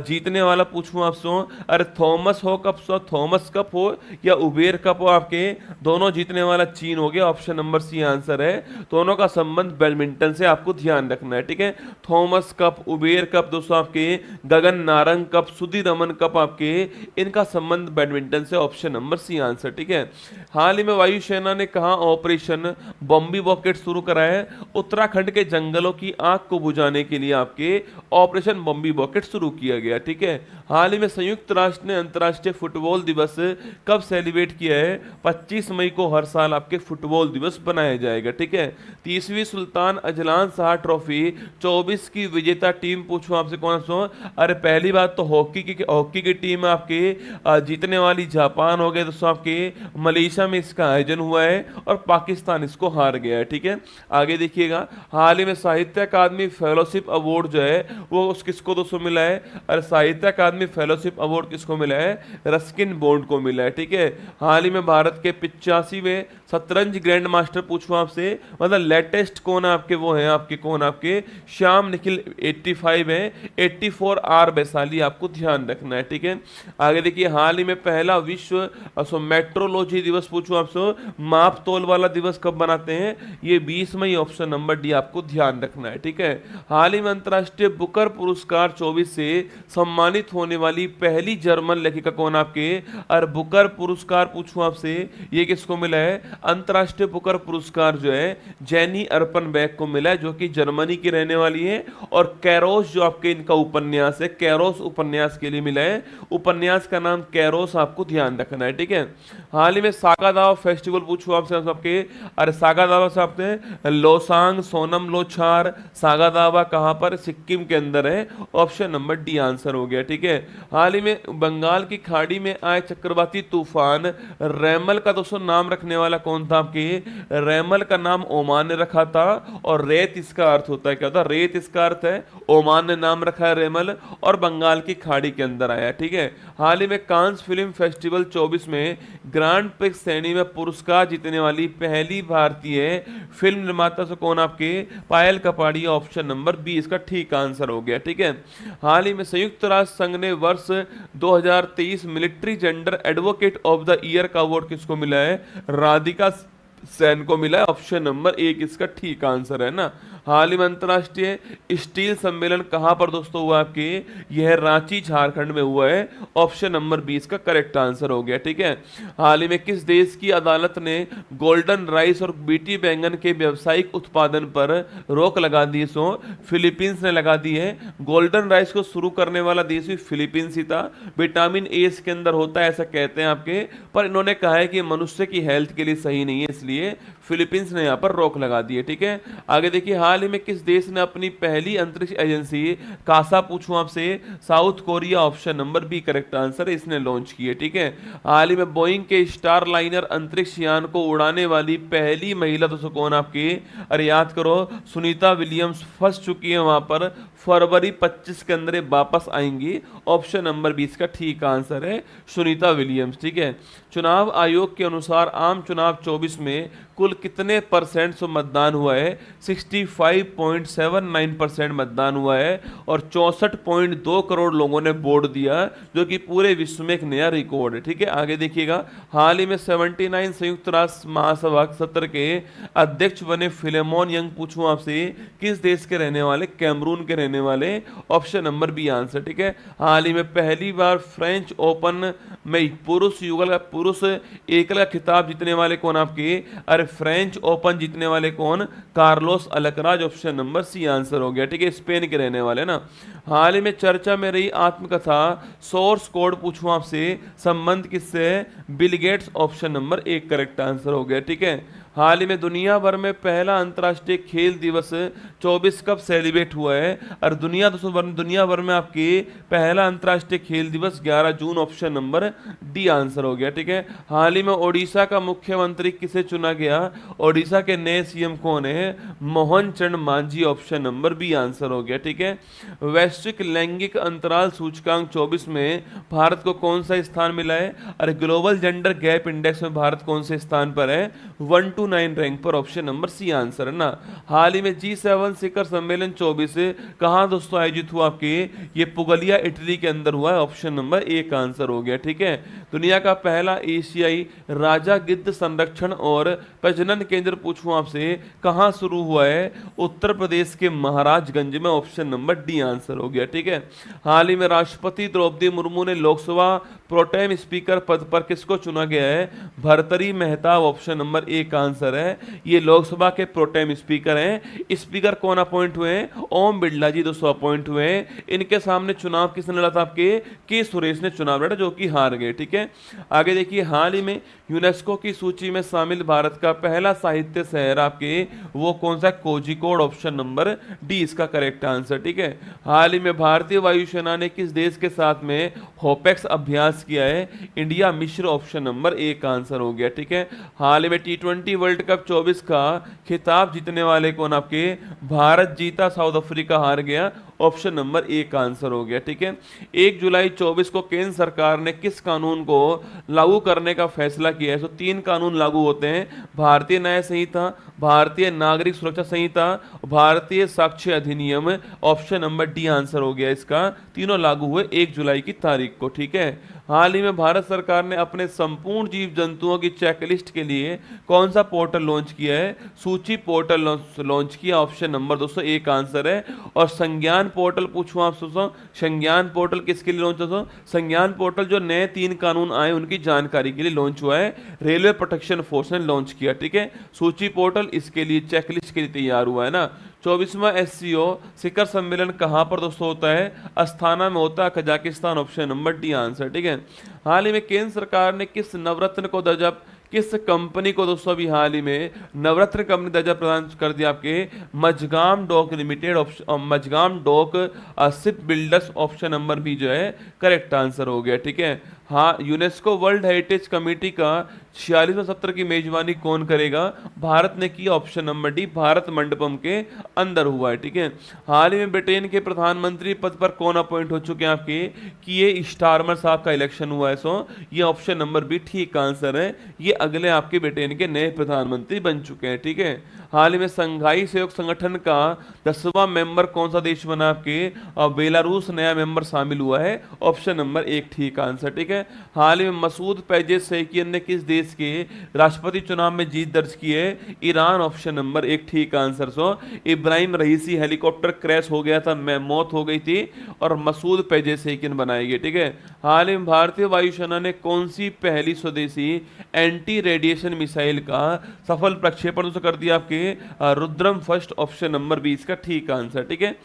जीतने वाला पूछूं आपसे, अरे थॉमस हो कप सो, थॉमस कप हो या उबेर कप हो, आपके दोनों जीतने वाला चीन हो गया। ऑप्शन नंबर सी आंसर है। दोनों का संबंध बैडमिंटन से आपको ध्यान रखना है। ठीक है, थॉमस कप, उबेर कप दोस्तों आपके, Gagan Narang cup, Sudirman cup, आपके इनका संबंध बैडमिंटन से। Option number C answer. ठीक है, हाल ही में वायुसेना ने कहा ऑपरेशन बॉम्बी बॉकेट शुरू करा है? उत्तराखंड के जंगलों की आग को बुझाने के लिए आपके ऑपरेशन बॉम्बी बॉकेट शुरू किया गया। ठीक है, हाल ही में संयुक्त राष्ट्र ने अंतर्राष्ट्रीय फुटबॉल दिवस कब सेलिब्रेट किया है? 25 मई को हर साल आपके फुटबॉल दिवस बनाया जाएगा। ठीक है, 30वीं सुल्तान अजलान शाह ट्रॉफी 24 की विजेता टीम पूछूं आपसे कौन सा? अरे पहली बात तो हॉकी की टीम आपके जीतने वाली जापान हो गए दोस्तों, आपके मलेशिया में इसका आयोजन हुआ है और पाकिस्तान इसको हार गया है। ठीक है, आगे देखिएगा, हाल ही में साहित्य अकादमी फेलोशिप अवार्ड जो है वो किसको दोस्तों मिला है? अरे साहित्य अकादमी फेलोशिप अवार्ड किसको मिला है? रस्किन बॉन्ड को मिला है। ठीक है, हाल ही में भारत के 85वें शतरंज ग्रैंड मास्टर पूछूं आपसे, मतलब लेटेस्ट कौन है आपके? वो है आपके कौन? आपके श्याम निखिल 85 है, 84 आर वैशाली, आपको ध्यान रखना है। ठीक है, आगे देखिए, हाल ही में पहला विश्व मेट्रोलॉजी दिवस पूछूं आपसे, माप तोल वाला दिवस कब बनाते हैं? ये 20 मई। ऑप्शन नंबर डी आपको ध्यान रखना है। ठीक है, हाल ही में अंतरराष्ट्रीय बुकर पुरस्कार 24 से सम्मानित होने वाली पहली जर्मन लेखिका कौन आपके? और बुकर पुरस्कार पूछूं आपसे, ये किसको मिला है? अंतरराष्ट्रीय बुकर पुरस्कार जो है जेनी अर्पनबेक को मिला है, जो कि जर्मनी की रहने वाली है। और कैरोस जो आपके इनका उपन्यास है, कैरोस उपन्यास के लिए मिला है। उपन्यास का नाम कैरोस, आपको ध्यान रखना है। ठीक है, हाल ही में सागादावा फेस्टिवल पूछूं आपसे आपके, अरे सागादावा से आपने लोसांग सोनम लोछार सागादावा कहां पर? सिक्किम के अंदर है। ऑप्शन नंबर डी आंसर हो गया। ठीक है, हाल ही में बंगाल की खाड़ी में आए चक्रवाती तूफान रैमल का दोस्तों नाम रखने वाला कौन था आपके? रैमल का नाम ओमान ने रखा था, और रेत इसका अर्थ होता है, क्या होता है? रेत इसका अर्थ है, ओमान ने नाम रखा है रैमल, और बंगाल की खाड़ी के अंदर आया। ठीक है, हाल ही में कांस फिल्म फेस्टिवल 24 में ग्रांड प्रिक्स श्रेणी में पुरस्कार जीतने वाली पहली भारतीय फिल्म निर्माता से कौन आपके? पायल कपाड़ी। ऑप्शन नंबर बी इसका ठीक आंसर हो गया। ठीक है, हाल ही में संयुक्त राष्ट्र संघ ने वर्ष 2023 military gender advocate of the year का अवार्ड किसको मिला है? राधिका सेन को मिला है। ऑप्शन नंबर एक इसका ठीक आंसर है ना। हाल ही में अंतरराष्ट्रीय स्टील सम्मेलन कहां पर दोस्तों हुआ आपके? यह रांची झारखंड में हुआ है। ऑप्शन नंबर 20 का करेक्ट आंसर हो गया। ठीक है, हाल ही में किस देश की अदालत ने गोल्डन राइस और बीटी बैंगन के व्यावसायिक उत्पादन पर रोक लगा दी? सो फिलीपींस ने लगा दी है। गोल्डन राइस को शुरू करने वाला देश भी फिलीपींस ही था। विटामिन ए इसके अंदर होता है ऐसा कहते हैं आपके, पर इन्होंने कहा है कि मनुष्य की हेल्थ के लिए सही नहीं है, इसलिए फिलीपींस ने यहाँ पर रोक लगा दी है। ठीक है, आगे देखिए, हाल हाल ही में किस देश ने अपनी पहली अंतरिक्ष एजेंसी कासा पूछूं आपसे, South Korea, option number B correct answer है, इसने लॉन्च की है। ठीक है, हाल ही में बोइंग के स्टार लाइनर अंतरिक्ष यान को उड़ाने वाली पहली महिला दोस्तों कौन आपकी, अरे याद करो, सुनीता विलियम्स फंस चुकी है वहां पर, फरवरी 25 के अंदर वापस आएंगी, ऑप्शन नंबर 20 का ठीक आंसर है सुनीता विलियम्स। ठीक है, चुनाव आयोग के अनुसार आम चुनाव 24 में कुल कितने परसेंट से मतदान हुआ है, 65.79% मतदान हुआ है और 64.2 करोड़ लोगों ने वोट दिया, जो कि पूरे विश्व में एक नया रिकॉर्ड है। ठीक है, आगे देखिएगा, हाल ही में 79 संयुक्त राष्ट्र महासभा सत्र के अध्यक्ष बने फिलेमोन यंग पूछूं आपसे, किस देश के रहने वाले, कैमरून के रहने वाले, ऑप्शन नंबर बी आंसर। ठीक है, हाल ही में पहली बार फ्रेंच ओपन में पुरुष एकल का खिताब जीतने वाले कौन आपके, अरे फ्रेंच ओपन जीतने वाले कौन, Carlos Alcaraz, option number C answer हो गया। ठीक है, स्पेन के रहने वाले ना। हाल ही में चर्चा में रही आत्मकथा सोर्स कोड पूछूं आपसे, संबंध किससे, बिल गेट्स, ऑप्शन नंबर एक करेक्ट आंसर हो गया। ठीक है, हाल ही में दुनिया भर में पहला अंतर्राष्ट्रीय खेल दिवस 24 कब सेलिब्रेट हुआ है, और दुनिया भर में आपकी पहला अंतर्राष्ट्रीय खेल दिवस 11 जून, ऑप्शन नंबर डी आंसर हो गया। ठीक है, हाल ही में ओडिशा का मुख्यमंत्री किसे चुना गया, ओडिशा के नए सीएम कौन है, Mohan Charan Majhi, option number B answer हो गया। ठीक है, वैश्विक लैंगिक अंतराल सूचकांक 24 में भारत को कौन सा स्थान मिला है, और ग्लोबल जेंडर गैप इंडेक्स में भारत कौन से स्थान पर है, 129 रैंक पर, ऑप्शन नंबर सी आंसर है ना। हाल ही में G7 शिखर सम्मेलन 24 कहां दोस्तों आयोजित हुआ आपके, ये पुगलिया इटली के अंदर हुआ है, ऑप्शन नंबर एक आंसर हो गया। ठीक है, दुनिया का पहला एशियाई राजा गिद्ध संरक्षण और प्रजनन केंद्र पूछूं आपसे, कहां शुरू हुआ है, उत्तर प्रदेश के महाराजगंज में, ऑप्शन नंबर डी आंसर हो गया। ठीक है, हाल ही में राष्ट्रपति द्रौपदी मुर्मू ने लोकसभा प्रोटेम स्पीकर पद पर किसको चुना गया है, भर्तृहरि मेहताब, ऑप्शन नंबर एक आंसर है, ये लोकसभा के प्रोटेम स्पीकर हैं। स्पीकर कौन अपॉइंट हुए हैं, ओम बिरला जी दोस्तों अपॉइंट हुए हैं। इनके सामने चुनाव किसने लड़ा था आपके, के सुरेश ने चुनाव लड़ा, जो कि हार गए। ठीक है, आगे देखिए, हाल ही में यूनेस्को की सूची में शामिल भारत का पहला साहित्य शहर आपके वो कौन सा, कोझिकोड, ऑप्शन नंबर डी इसका करेक्ट आंसर। ठीक है, हाल ही में भारतीय वायुसेना ने किस देश के साथ में होपेक्स अभ्यास किया है, इंडिया, मिस्र, ऑप्शन नंबर एक आंसर हो गया। ठीक है, हाल ही में T20 वर्ल्ड कप 24 का खिताब जीतने वाले कौन आपके, भारत जीता, साउथ अफ्रीका हार गया, ऑप्शन नंबर एक आंसर हो गया। ठीक है, 1 जुलाई 24 को केंद्र सरकार ने किस कानून को लागू करने का फैसला किया है, तो 3 कानून लागू होते हैं, भारतीय न्याय संहिता, भारतीय नागरिक सुरक्षा संहिता, भारतीय साक्ष्य अधिनियम, ऑप्शन नंबर डी आंसर हो गया इसका, तीनों लागू हुए 1 जुलाई की तारीख को। ठीक है, हाल ही में भारत सरकार ने अपने संपूर्ण जीव जंतुओं की चेकलिस्ट के लिए कौन सा पोर्टल लॉन्च किया है, सूची पोर्टल लॉन्च किया, ऑप्शन नंबर दोस्तों एक आंसर है। और संज्ञान पोर्टल पूछूं आप दोस्तों, संज्ञान पोर्टल किसके लिए लॉन्च दोस्तों, संज्ञान पोर्टल जो नए 3 कानून आए उनकी जानकारी के लिए लॉन्च हुआ है, रेलवे प्रोटेक्शन फोर्स ने लॉन्च किया। ठीक है, सूची पोर्टल इसके लिए चेकलिस्ट के लिए तैयार हुआ है ना। 24वां SCO शिखर सम्मेलन कहां पर दोस्तों होता है, अस्थाना में होता है, Kazakhstan, option number D answer. ठीक है, हाल ही में केंद्र सरकार ने किस नवरत्न को दर्जा, किस कंपनी को दोस्तों अभी हाल ही में नवरत्न कंपनी दर्जा प्रदान कर दिया आपके, Mazagon dock limited, Mazagon dock ship builders, option number B जो है करेक्ट आंसर हो गया। ठीक है, हाँ, यूनेस्को वर्ल्ड हेरिटेज कमेटी का 46वां सत्र की मेजबानी कौन करेगा, भारत ने की, option number D, Bharat Mandapam के अंदर हुआ है। ठीक है, हाल ही में ब्रिटेन के प्रधानमंत्री पद पर कौन अपॉइंट हो चुके हैं आपके, कि ये स्टारमर साहब का इलेक्शन हुआ है, सो ये ऑप्शन नंबर बी ठीक आंसर है, ये अगले आपके ब्रिटेन के नए प्रधानमंत्री बन चुके हैं। ठीक है, हाल ही में संघाई सहयोग संगठन का 10वां मेंबर कौन सा देश बना आपके, और बेलारूस नया मेंबर शामिल हुआ है, ऑप्शन नंबर एक ठीक आंसर। ठीक है, हाल ही में मसूद पेजेशकियान ने किस देश के राष्ट्रपति चुनाव में जीत दर्ज की है, ईरान, ऑप्शन नंबर एक ठीक आंसर। सो इब्राहिम रईसी हेलीकॉप्टर क्रैश हो गया था, मौत हो गई थी, और मसूद पेजेशकियान बनाए गए। ठीक है, हाल ही में भारतीय वायुसेना ने कौन सी पहली स्वदेशी एंटी रेडिएशन मिसाइल का सफल प्रक्षेपण कर दिया आपके, रुद्रम फर्स्ट, ऑप्शन नंबर 20 का ठीक आंसर। ठीक है,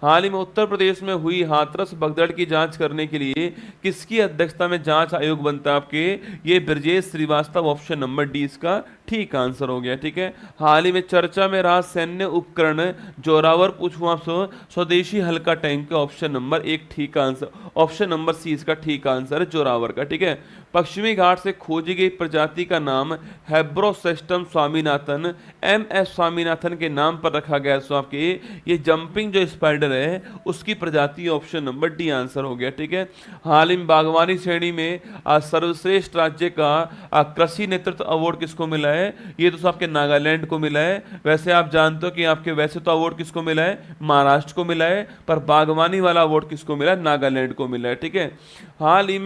हाल ही में उत्तर प्रदेश में हुई हाथरस भगदड़ की जांच करने के लिए किसकी अध्यक्षता में जांच आयोग बनता है आपके, ये Brajesh Srivastava, option number D इसका ठीक आंसर हो गया। ठीक है, हाल ही में चर्चा में रहा सैन्य उपकरण जोरावर, पूछूं आपसे स्वदेशी हल्का टैंक के ऑप्शन नंबर 1 ठीक आंसर, ऑप्शन नंबर सी इसका ठीक आंसर है जोरावर का। ठीक है, पश्चिमी घाट से खोजी गई प्रजाति का नाम हेब्रोसेस्टम स्वामीनाथन, एम एस स्वामीनाथन के नाम पर रखा गया। सो आपके ये जंपिंग जो स्पाइडर है उसकी प्रजाति, ऑप्शन नंबर डी आंसर हो गया। ठीक है, हाल ही में बागवानी श्रेणी में सर्वश्रेष्ठ राज्य का कृषि नेतृत्व अवार्ड किसको मिला है? ये तो आपके नागालैंड को मिला है। वैसे आप जानते हो कि आपके वैसे तो अवार्ड किसको मिला है? महाराष्ट्र को मिला है, पर बागवानी वाला अवार्ड किसको मिला है? नागालैंड को मिला है। ठीक है, हाल ही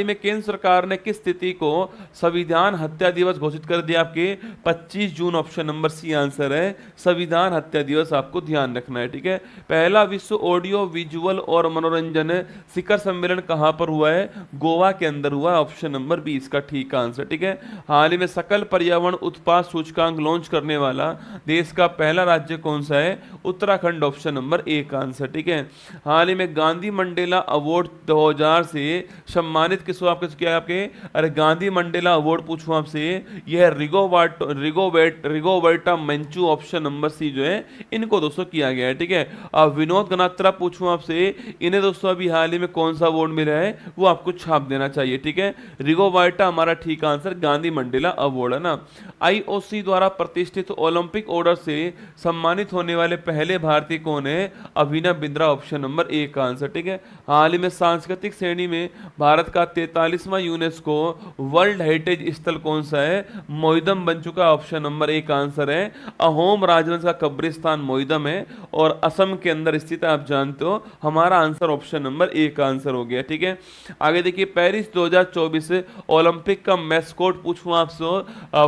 में केंद्र सरकार ने किस तिथि को संविधान हत्या दिवस घोषित कर दिया? आपके 25 जून, ऑप्शन नंबर सी आंसर है संविधान हत्या दिवस, आपको ध्यान रखना है। ठीक है, पहला विश्व ऑडियो विजुअल और मनोरंजन शिखर सम्मेलन कहां पर हुआ है? गोवा के अंदर हुआ है, ऑप्शन नंबर बी इसका ठीक आंसर। ठीक है, हाल ही में सकल पर्यावरण उत्पाद सूचकांक लॉन्च करने वाला देश का पहला राज्य कौन सा है? उत्तराखंड, ऑप्शन नंबर ए का आंसर। ठीक है, हाल ही में गांधी मंडेला अवार्ड 2000 से सम्मानित किसको आपके किया है? आपके अरे गांधी मंडेला अवार्ड पूछूं आपसे, यह रिगोबर्टा मेंचू, ऑप्शन नंबर सी जो है इनको दोस्तों किया गया है। ठीक है, अब विनोद गनात्रा पूछूं आपसे, इन्हें दोस्तों अभी हाल ही में कौन सा अवार्ड मिला है वो आपको छाप देना चाहिए। ठीक है, रिगोबर्टा हमारा ठीक आंसर, गांधी मंडेला अवार्ड है ना। आईओसी द्वारा प्रतिष्ठित ओलंपिक ऑर्डर से सम्मानित होने वाले पहले भारतीय कौन है? Abhinav Bindra, option number A का आंसर। ठीक है, हाल ही में सांस्कृतिक श्रेणी में भारत का 43वां यूनेस्को वर्ल्ड हेरिटेज स्थल कौन सा है? मोइदम बन चुका, ऑप्शन नंबर ए का आंसर है। अहोम राजवंश का कब्रिस्तान मोइदम है और असम के अंदर स्थित है, आप जानते हो। हमारा आंसर ऑप्शन नंबर ए का आंसर हो गया। ठीक है, आगे देखिए, पेरिस 2024 ओलंपिक का मैस्कोट पूछूं आपसे,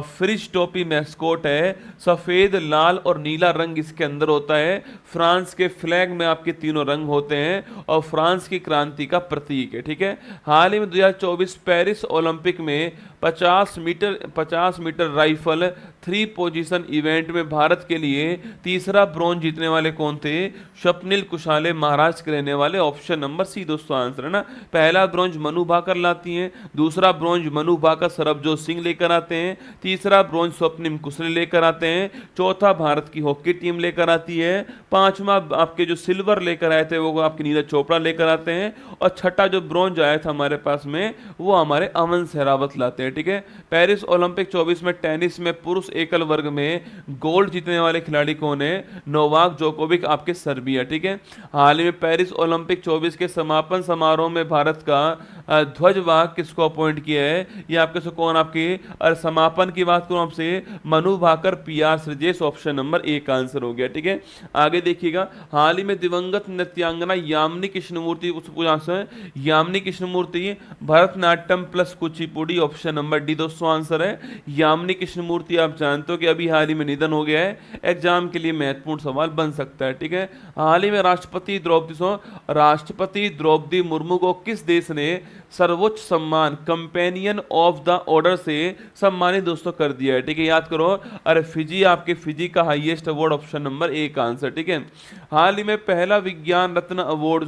फ्रिज टोपी मैस्कोट है, सफेद लाल और नीला रंग इसके अंदर होता है। फ्रांस के फ्लैग में आपके तीनों रंग होते हैं और फ्रांस की क्रांति का प्रतीक है। ठीक है, हाल ही में 2024 पेरिस ओलंपिक में 50 मीटर राइफल 3 पोजीशन इवेंट में भारत के लिए तीसरा ब्रॉन्ज जीतने वाले कौन थे? स्वप्निल कुशाले, महाराष्ट्र के रहने वाले, ऑप्शन नंबर सी दोस्तों आंसर है ना। पहला ब्रॉन्ज मनु भाकर लाती हैं, दूसरा ब्रॉन्ज मनु भाकर सरबजोत सिंह लेकर आते हैं, तीसरा ब्रॉन्ज स्वप्निल कुशले लेकर आते हैं, चौथा भारत की हॉकी टीम लेकर आती है, पांचवा आपके जो सिल्वर लेकर आए थे वो आपके नीरज चोपड़ा लेकर आते हैं, और छठा जो ब्रॉन्ज आया था हमारे पास में वो हमारे अमन सहरावत लाते हैं। ठीक है, पेरिस ओलंपिक 24 में टेनिस में पुरुष एकल वर्ग में गोल्ड जीतने वाले खिलाड़ी कौन है? नोवाक जोकोविक, आपके सर्बिया। ठीक है, हाल ही में पेरिस ओलंपिक 24 के समापन समारोह में भारत का ध्वजवाहक किसको अपॉइंट किया है? ये आपके से कौन आपके और समापन की बात करूं आपसे, Manu Bhaker, PR Sreejesh, option number A का आंसर हो गया। ठीक है, आगे देखिएगा, हाल ही में दिवंगत नृत्यांगना Yamini Krishnamurthy, Yamini Krishnamurthy Bharatanatyam plus Kuchipudi, option number D दोस्तों आंसर है। यामिनी कृष्णमूर्ति आप जानते हो कि अभी हाल ही में निधन हो गया है, एग्जाम के लिए महत्वपूर्ण सवाल बन सकता है। ठीक है, हाल ही में राष्ट्रपति द्रौपदी मुर्मू को किस देश ने सर्वोच्च सम्मान कंपेनियन ऑफ द ऑर्डर से सम्मानित दोस्तों कर दिया है? ठीक है, याद करो, अरे फिजी, आपके फिजी का highest award, option number A का आंसर। ठीक है, हाल ही में पहला विज्ञान रत्न अवार्ड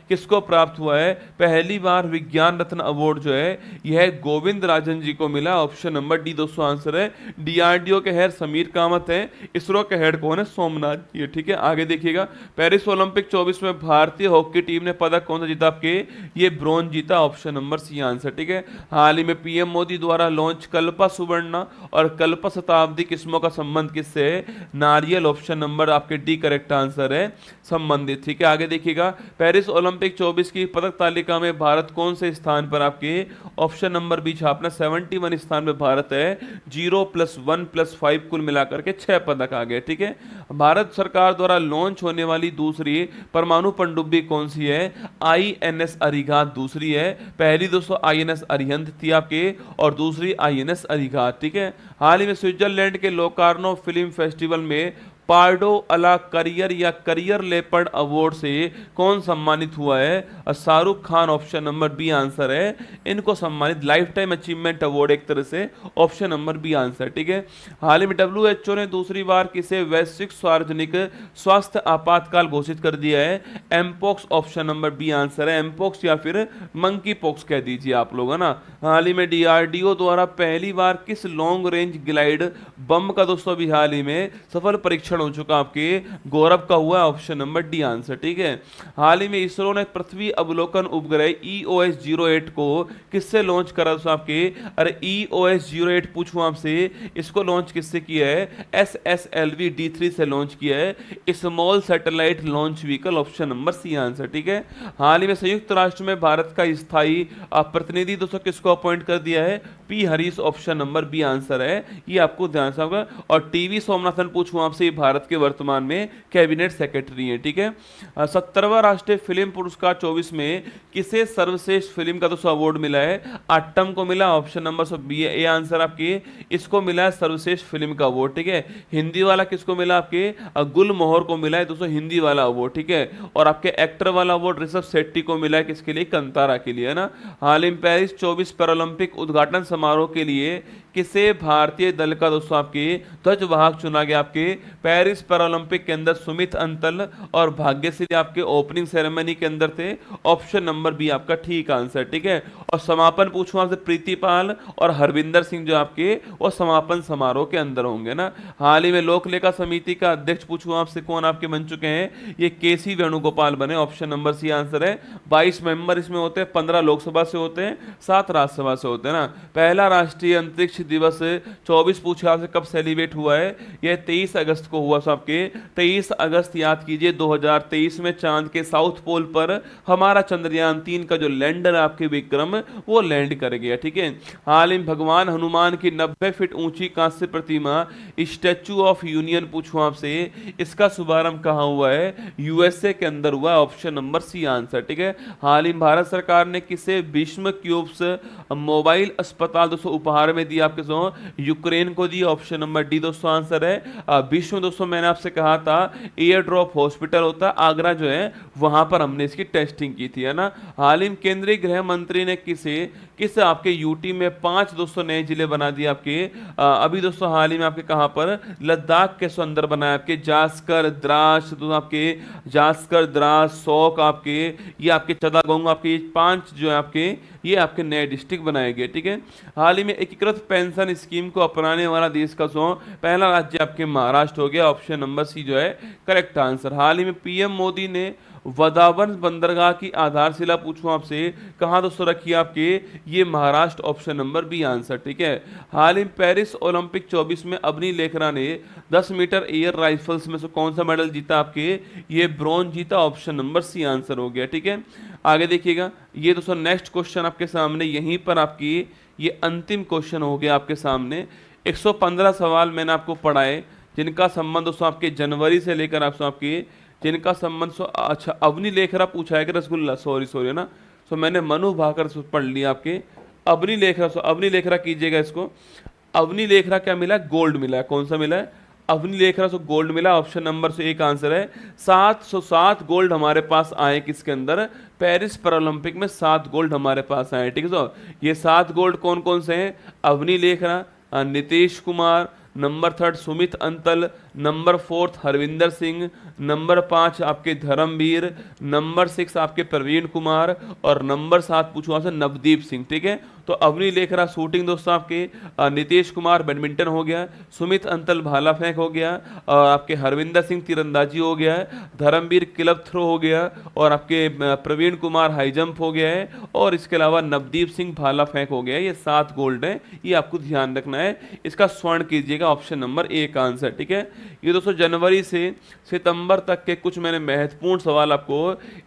किसको प्राप्त हुआ है? पहली बार विज्ञान रत्न अवार्ड जो है यह गोविंद राजन जी को मिला, ऑप्शन नंबर डी दोस्तों आंसर है। डीआरडीओ के हेड समीर कामत है, इसरो के हेड कौन है? सोमनाथ जी। ठीक है, आगे देखिएगा, पेरिस ओलंपिक 24 में भारतीय हॉकी टीम ने पदक कौन सा जीता? आपके ये ब्रॉन्ज जीता, ऑप्शन नंबर सी आंसर। ठीक है, हाल ही में पीएम मोदी द्वारा लॉन्च कल्पा सुवर्णा और कल्पा शताब्दी किस्मों का संबंध किससे है? नारियल, ऑप्शन नंबर आपके डी करेक्ट आंसर है, संबंधित। ठीक है, आगे देखिएगा, पेरिस ओलंपिक 24 की पदक तालिका में भारत कौन से स्थान पर? आपके ऑप्शन नंबर बी छापना, 71 स्थान में भारत है, 0 + 1 + 5 कुल मिलाकर के 6 पदक आ गए। ठीक है, भारत सरकार द्वारा लॉन्च होने वाली दूसरी परमाणु पनडुब्बी कौन सी है? INS अरिघात दूसरी है, पहली दोस्तों INS अरिहंत थी आपके और दूसरी INS अरिघात। ठीक है, हाल ही में स्विट्जरलैंड के लोकार्नो फिल्म फेस्टिवल में पार्डो अला करियर या करियर लेपर्ड अवार्ड से कौन सम्मानित हुआ है? Shahrukh Khan, option number B answer है। इनको सम्मानित लाइफ टाइम अचीवमेंट अवार्ड एक तरह से, ऑप्शन नंबर बी आंसर, ठीक है। हाल ही में WHO ने दूसरी बार किसे वैश्विक सार्वजनिक स्वास्थ्य आपातकाल घोषित कर दिया है? Mpox, option number B answer है। एमपॉक्स या फिर मंकी पॉक्स कह दीजिए आप लोग, है ना। हाल ही में DRDO द्वारा पहली बार किस लॉन्ग रेंज ग्लाइड बम का दोस्तों अभी हाल ही में सफल परीक्षण हो चुका आपके? गौरव का हुआ, ऑप्शन नंबर डी आंसर, ठीक है। हाल ही में इसरो ने पृथ्वी अवलोकन उपग्रह EOS-08 को किससे लॉन्च करा दोस्तों आपके? अरे EOS-08 पूछूं आपसे, इसको लॉन्च किससे किया है? SSLV D3 से लॉन्च किया है। Small satellite launch vehicle, option number C answer, ठीक है। हाल ही में संयुक्त राष्ट्र में भारत का स्थायी प्रतिनिधि दोस्तों किसको अपॉइंट कर दिया है? P Harish, option number B answer है। ये आपको ध्यान से होगा। और टीवी सोमनाथन पूछूं आपसे, भारत के वर्तमान में कैबिनेट सेक्रेटरी है, ठीक है। 70वां राष्ट्रीय फिल्म पुरस्कार 24 में किसे सर्वश्रेष्ठ फिल्म का दोस्तों अवार्ड मिला है? आट्टम को मिला, option number B A answer आपके। इसको मिला है सर्वश्रेष्ठ फिल्म का अवार्ड, ठीक है। हिंदी वाला किसको मिला आपके? गुलमोहर को मिला है दोस्तों हिंदी वाला अवार्ड, ठीक है। और आपके एक्टर वाला अवार्ड ऋषभ शेट्टी को मिला है, किसके लिए? कंतारा के लिए, है ना। हाल ही में पेरिस 24 पैरालंपिक उद्घाटन समारोह के लिए किसे भारतीय दल का दोस्तों आपके ध्वजवाहक चुना गया? आपके पेरिस पैरालंपिक के अंदर सुमित अंतल और भाग्यश्री आपके ओपनिंग सेरेमनी के अंदर थे, ऑप्शन नंबर बी आपका ठीक आंसर, ठीक है। और समापन पूछूं आपसे, प्रीतिपाल और हरविंदर सिंह जो आपके वो समापन समारोह के अंदर होंगे ना। हाल ही में लोक लेखा समिति का अध्यक्ष पूछूं आपसे, कौन आपके बन चुके हैं? ये KC वेणुगोपाल बने, ऑप्शन नंबर सी आंसर है। 22 मेंबर इसमें होते हैं, 15 लोकसभा से होते हैं, 7 राज्यसभा से होते हैं ना। पहला राष्ट्रीय अंतरिक्ष दिवस 24 पूछा आपसे कब सेलिब्रेट हुआ है? यह 23 अगस्त को हुआ। आपके 23 अगस्त याद कीजिए 2023 में चांद के साउथ पोल पर हमारा चंद्रयान 3 का जो लैंडर आपके विक्रम वो लैंड कर गया, ठीक है। हाल ही में भगवान हनुमान की 90 फीट ऊंची कांस्य प्रतिमा स्टैचू ऑफ यूनियन पूछूं आपसे, इसका शुभारंभ कहां हुआ है? USA के अंदर हुआ, ऑप्शन नंबर सी आंसर, ठीक है। हाल ही में भारत सरकार ने किसे भीष्म क्यूब्स मोबाइल अस्पताल दोस्तों उपहार में दिया? आपके यूक्रेन को दी, ऑप्शन नंबर डी दोस्तों आंसर है। विश्व दोस्तों मैंने आपसे कहा था एयर ड्रॉप हॉस्पिटल होता है आगरा जो है, वहां पर हमने इसकी टेस्टिंग की थी, है ना। हाल ही में केंद्रीय गृह मंत्री ने किस आपके यूटी में 5 दोस्तों नए जिले बना दिए आपके। अभी दोस्तों हाल ही में आपके कहां पर? लद्दाख के अंदर बनाया आपके जास्कर, द्रास, तो आपके जास्कर, द्रास, शौक आपके, ये आपके चदागोंग, आपके 5 जो है आपके ये आपके नए डिस्ट्रिक्ट बनाए गए, ठीक है। हाल ही में एकीकृत पेंशन स्कीम को अपनाने वाला देश का पहला राज्य आपके महाराष्ट्र हो गया, ऑप्शन नंबर सी जो है करेक्ट आंसर। हाल ही में PM मोदी ने वदावन बंदरगाह की आधारशिला पूछूं आपसे, कहां दोस्तों रखी आपके? ये Maharashtra, option number B answer, ठीक है। हाल ही में पेरिस ओलंपिक 24 में अवनी लेखरा ने 10 मीटर एयर राइफल्स में से कौन सा मेडल जीता आपके? ये ब्रॉन्ज जीता, ऑप्शन नंबर सी आंसर हो गया, ठीक है। आगे देखिएगा, ये दोस्तों नेक्स्ट क्वेश्चन आपके सामने, यहीं पर आपकी ये अंतिम क्वेश्चन हो गया आपके सामने। 115 सवाल मैंने आपको पढ़ाए जिनका संबंध दोस्तों आपके जनवरी से लेकर आपके जिनका संबंध अच्छा अवनी लेखरा पूछा है कि रसगुल्ला, सॉरी ना, सो मैंने मनु भाकर पढ़ लिया आपके अवनी लेखरा। अवनी लेखरा कीजिएगा इसको। अवनी लेखरा क्या मिला? गोल्ड मिला है। कौन सा मिला है? अवनी लेखरा से गोल्ड मिला, ऑप्शन नंबर से एक आंसर है। 707 गोल्ड हमारे पास आए किसके अंदर? पेरिस पैरालंपिक में 7 गोल्ड हमारे पास आए, ठीक है। तो ये 7 गोल्ड कौन कौन से हैं? Avani Lekhara, Nitish Kumar, number 3 Sumit Antil, number 4 Harvinder Singh, number 5 आपके धर्मवीर, नंबर 6 आपके प्रवीण कुमार और नंबर 7 पूछूं आपसे नवदीप सिंह, ठीक है। तो अवनी लेखरा शूटिंग दोस्तों आपके, नीतीश कुमार बैडमिंटन हो गया, सुमित अंतल भाला फेंक हो गया, और आपके हरविंदर सिंह तीरंदाजी हो गया है, धर्मवीर क्लब थ्रो हो गया, और आपके प्रवीण कुमार हाई जंप हो गया है, और इसके अलावा नवदीप सिंह भाला फेंक हो गया है। ये 7 गोल्ड है, ये आपको ध्यान रखना है। इसका स्वर्ण कीजिएगा, ऑप्शन नंबर ए का आंसर, ठीक है। ये दोस्तों जनवरी से सितंबर तक के कुछ मैंने महत्वपूर्ण सवाल आपको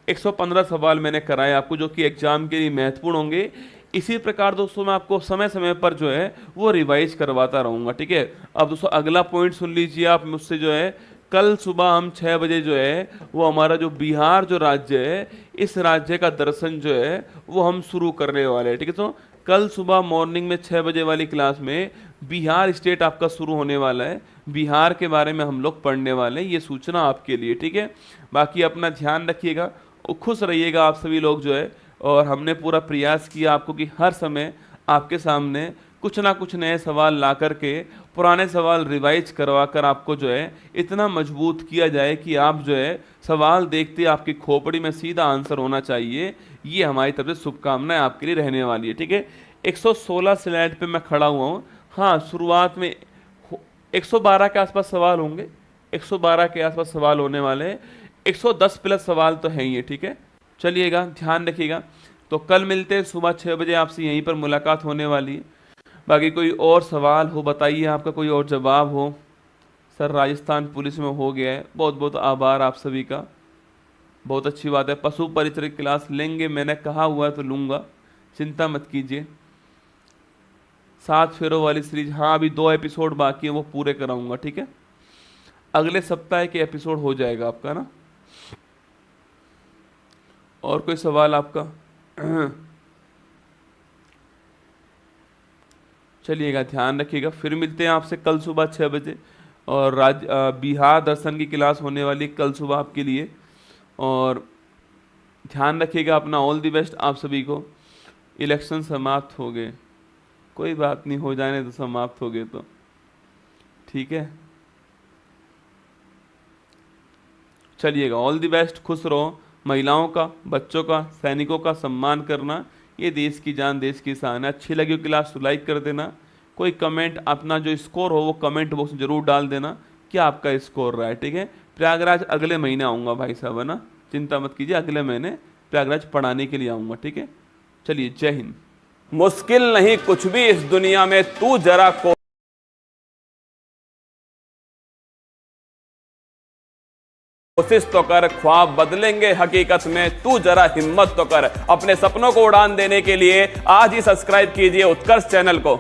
115 सवाल मैंने कराए आपको, जो कि एग्जाम के लिए महत्वपूर्ण होंगे। इसी प्रकार दोस्तों मैं आपको समय समय पर जो है वो रिवाइज करवाता रहूंगा, ठीक है। अब दोस्तों अगला पॉइंट सुन लीजिए आप मुझसे, जो है कल सुबह हम 6 बजे जो है वो हमारा जो बिहार जो राज्य है, इस राज्य का दर्शन जो है वो हम शुरू करने वाले हैं, ठीक है। तो कल सुबह मॉर्निंग में 6 बजे वाली क्लास में बिहार स्टेट आपका शुरू होने वाला है, बिहार के बारे में हम लोग पढ़ने वाले हैं, ये सूचना आपके लिए, ठीक है। बाकी अपना ध्यान रखिएगा और खुश रहिएगा आप सभी लोग जो है। और हमने पूरा प्रयास किया आपको कि हर समय आपके सामने कुछ ना कुछ नए सवाल ला करके पुराने सवाल रिवाइज करवा कर आपको जो है इतना मजबूत किया जाए कि आप जो है सवाल देखते आपकी खोपड़ी में सीधा आंसर होना चाहिए। ये हमारी तरफ से शुभकामनाएं आपके लिए रहने वाली है, ठीक है। 116 स्लाइड पे मैं खड़ा हुआ हूँ। हाँ, शुरुआत में 112 के आसपास सवाल होंगे, 112 के आसपास सवाल होने वाले हैं। 110 प्लस सवाल तो हैं ही, ठीक है। चलिएगा, ध्यान रखिएगा। तो कल मिलते हैं सुबह 6 बजे, आपसे यहीं पर मुलाकात होने वाली है। बाकी कोई और सवाल हो बताइए, आपका कोई और जवाब हो। सर राजस्थान पुलिस में हो गया है, बहुत बहुत आभार आप सभी का, बहुत अच्छी बात है। पशु परिचय क्लास लेंगे, मैंने कहा हुआ है तो लूँगा, चिंता मत कीजिए। 7 फेरों वाली सीरीज, हाँ अभी 2 एपिसोड बाकी हैं, वो पूरे कराऊंगा, ठीक है। अगले सप्ताह के एपिसोड हो जाएगा आपका ना। और कोई सवाल आपका? चलिएगा, ध्यान रखिएगा। फिर मिलते हैं आपसे कल सुबह 6 बजे। और बिहार दर्शन की क्लास होने वाली कल सुबह आपके लिए। और ध्यान रखिएगा अपना। ऑल द बेस्ट आप सभी को। इलेक्शन समाप्त हो गए, कोई बात नहीं, हो जाने तो, समाप्त हो गए तो ठीक है। चलिएगा, ऑल द बेस्ट, खुश रहो। महिलाओं का, बच्चों का, सैनिकों का सम्मान करना, ये देश की जान, देश की शान है। अच्छी लगी हो क्लास तो लाइक कर देना। कोई कमेंट, अपना जो स्कोर हो वो कमेंट बॉक्स में जरूर डाल देना कि आपका स्कोर रहा है, ठीक है। प्रयागराज अगले महीने आऊँगा भाई साहब, है ना, चिंता मत कीजिए, अगले महीने प्रयागराज पढ़ाने के लिए आऊँगा, ठीक है। चलिए, जय हिंद। मुश्किल नहीं कुछ भी इस दुनिया में, तू जरा कोशिश तो कर, ख्वाब बदलेंगे हकीकत में, तू जरा हिम्मत तो कर। अपने सपनों को उड़ान देने के लिए आज ही सब्सक्राइब कीजिए उत्कर्ष चैनल को।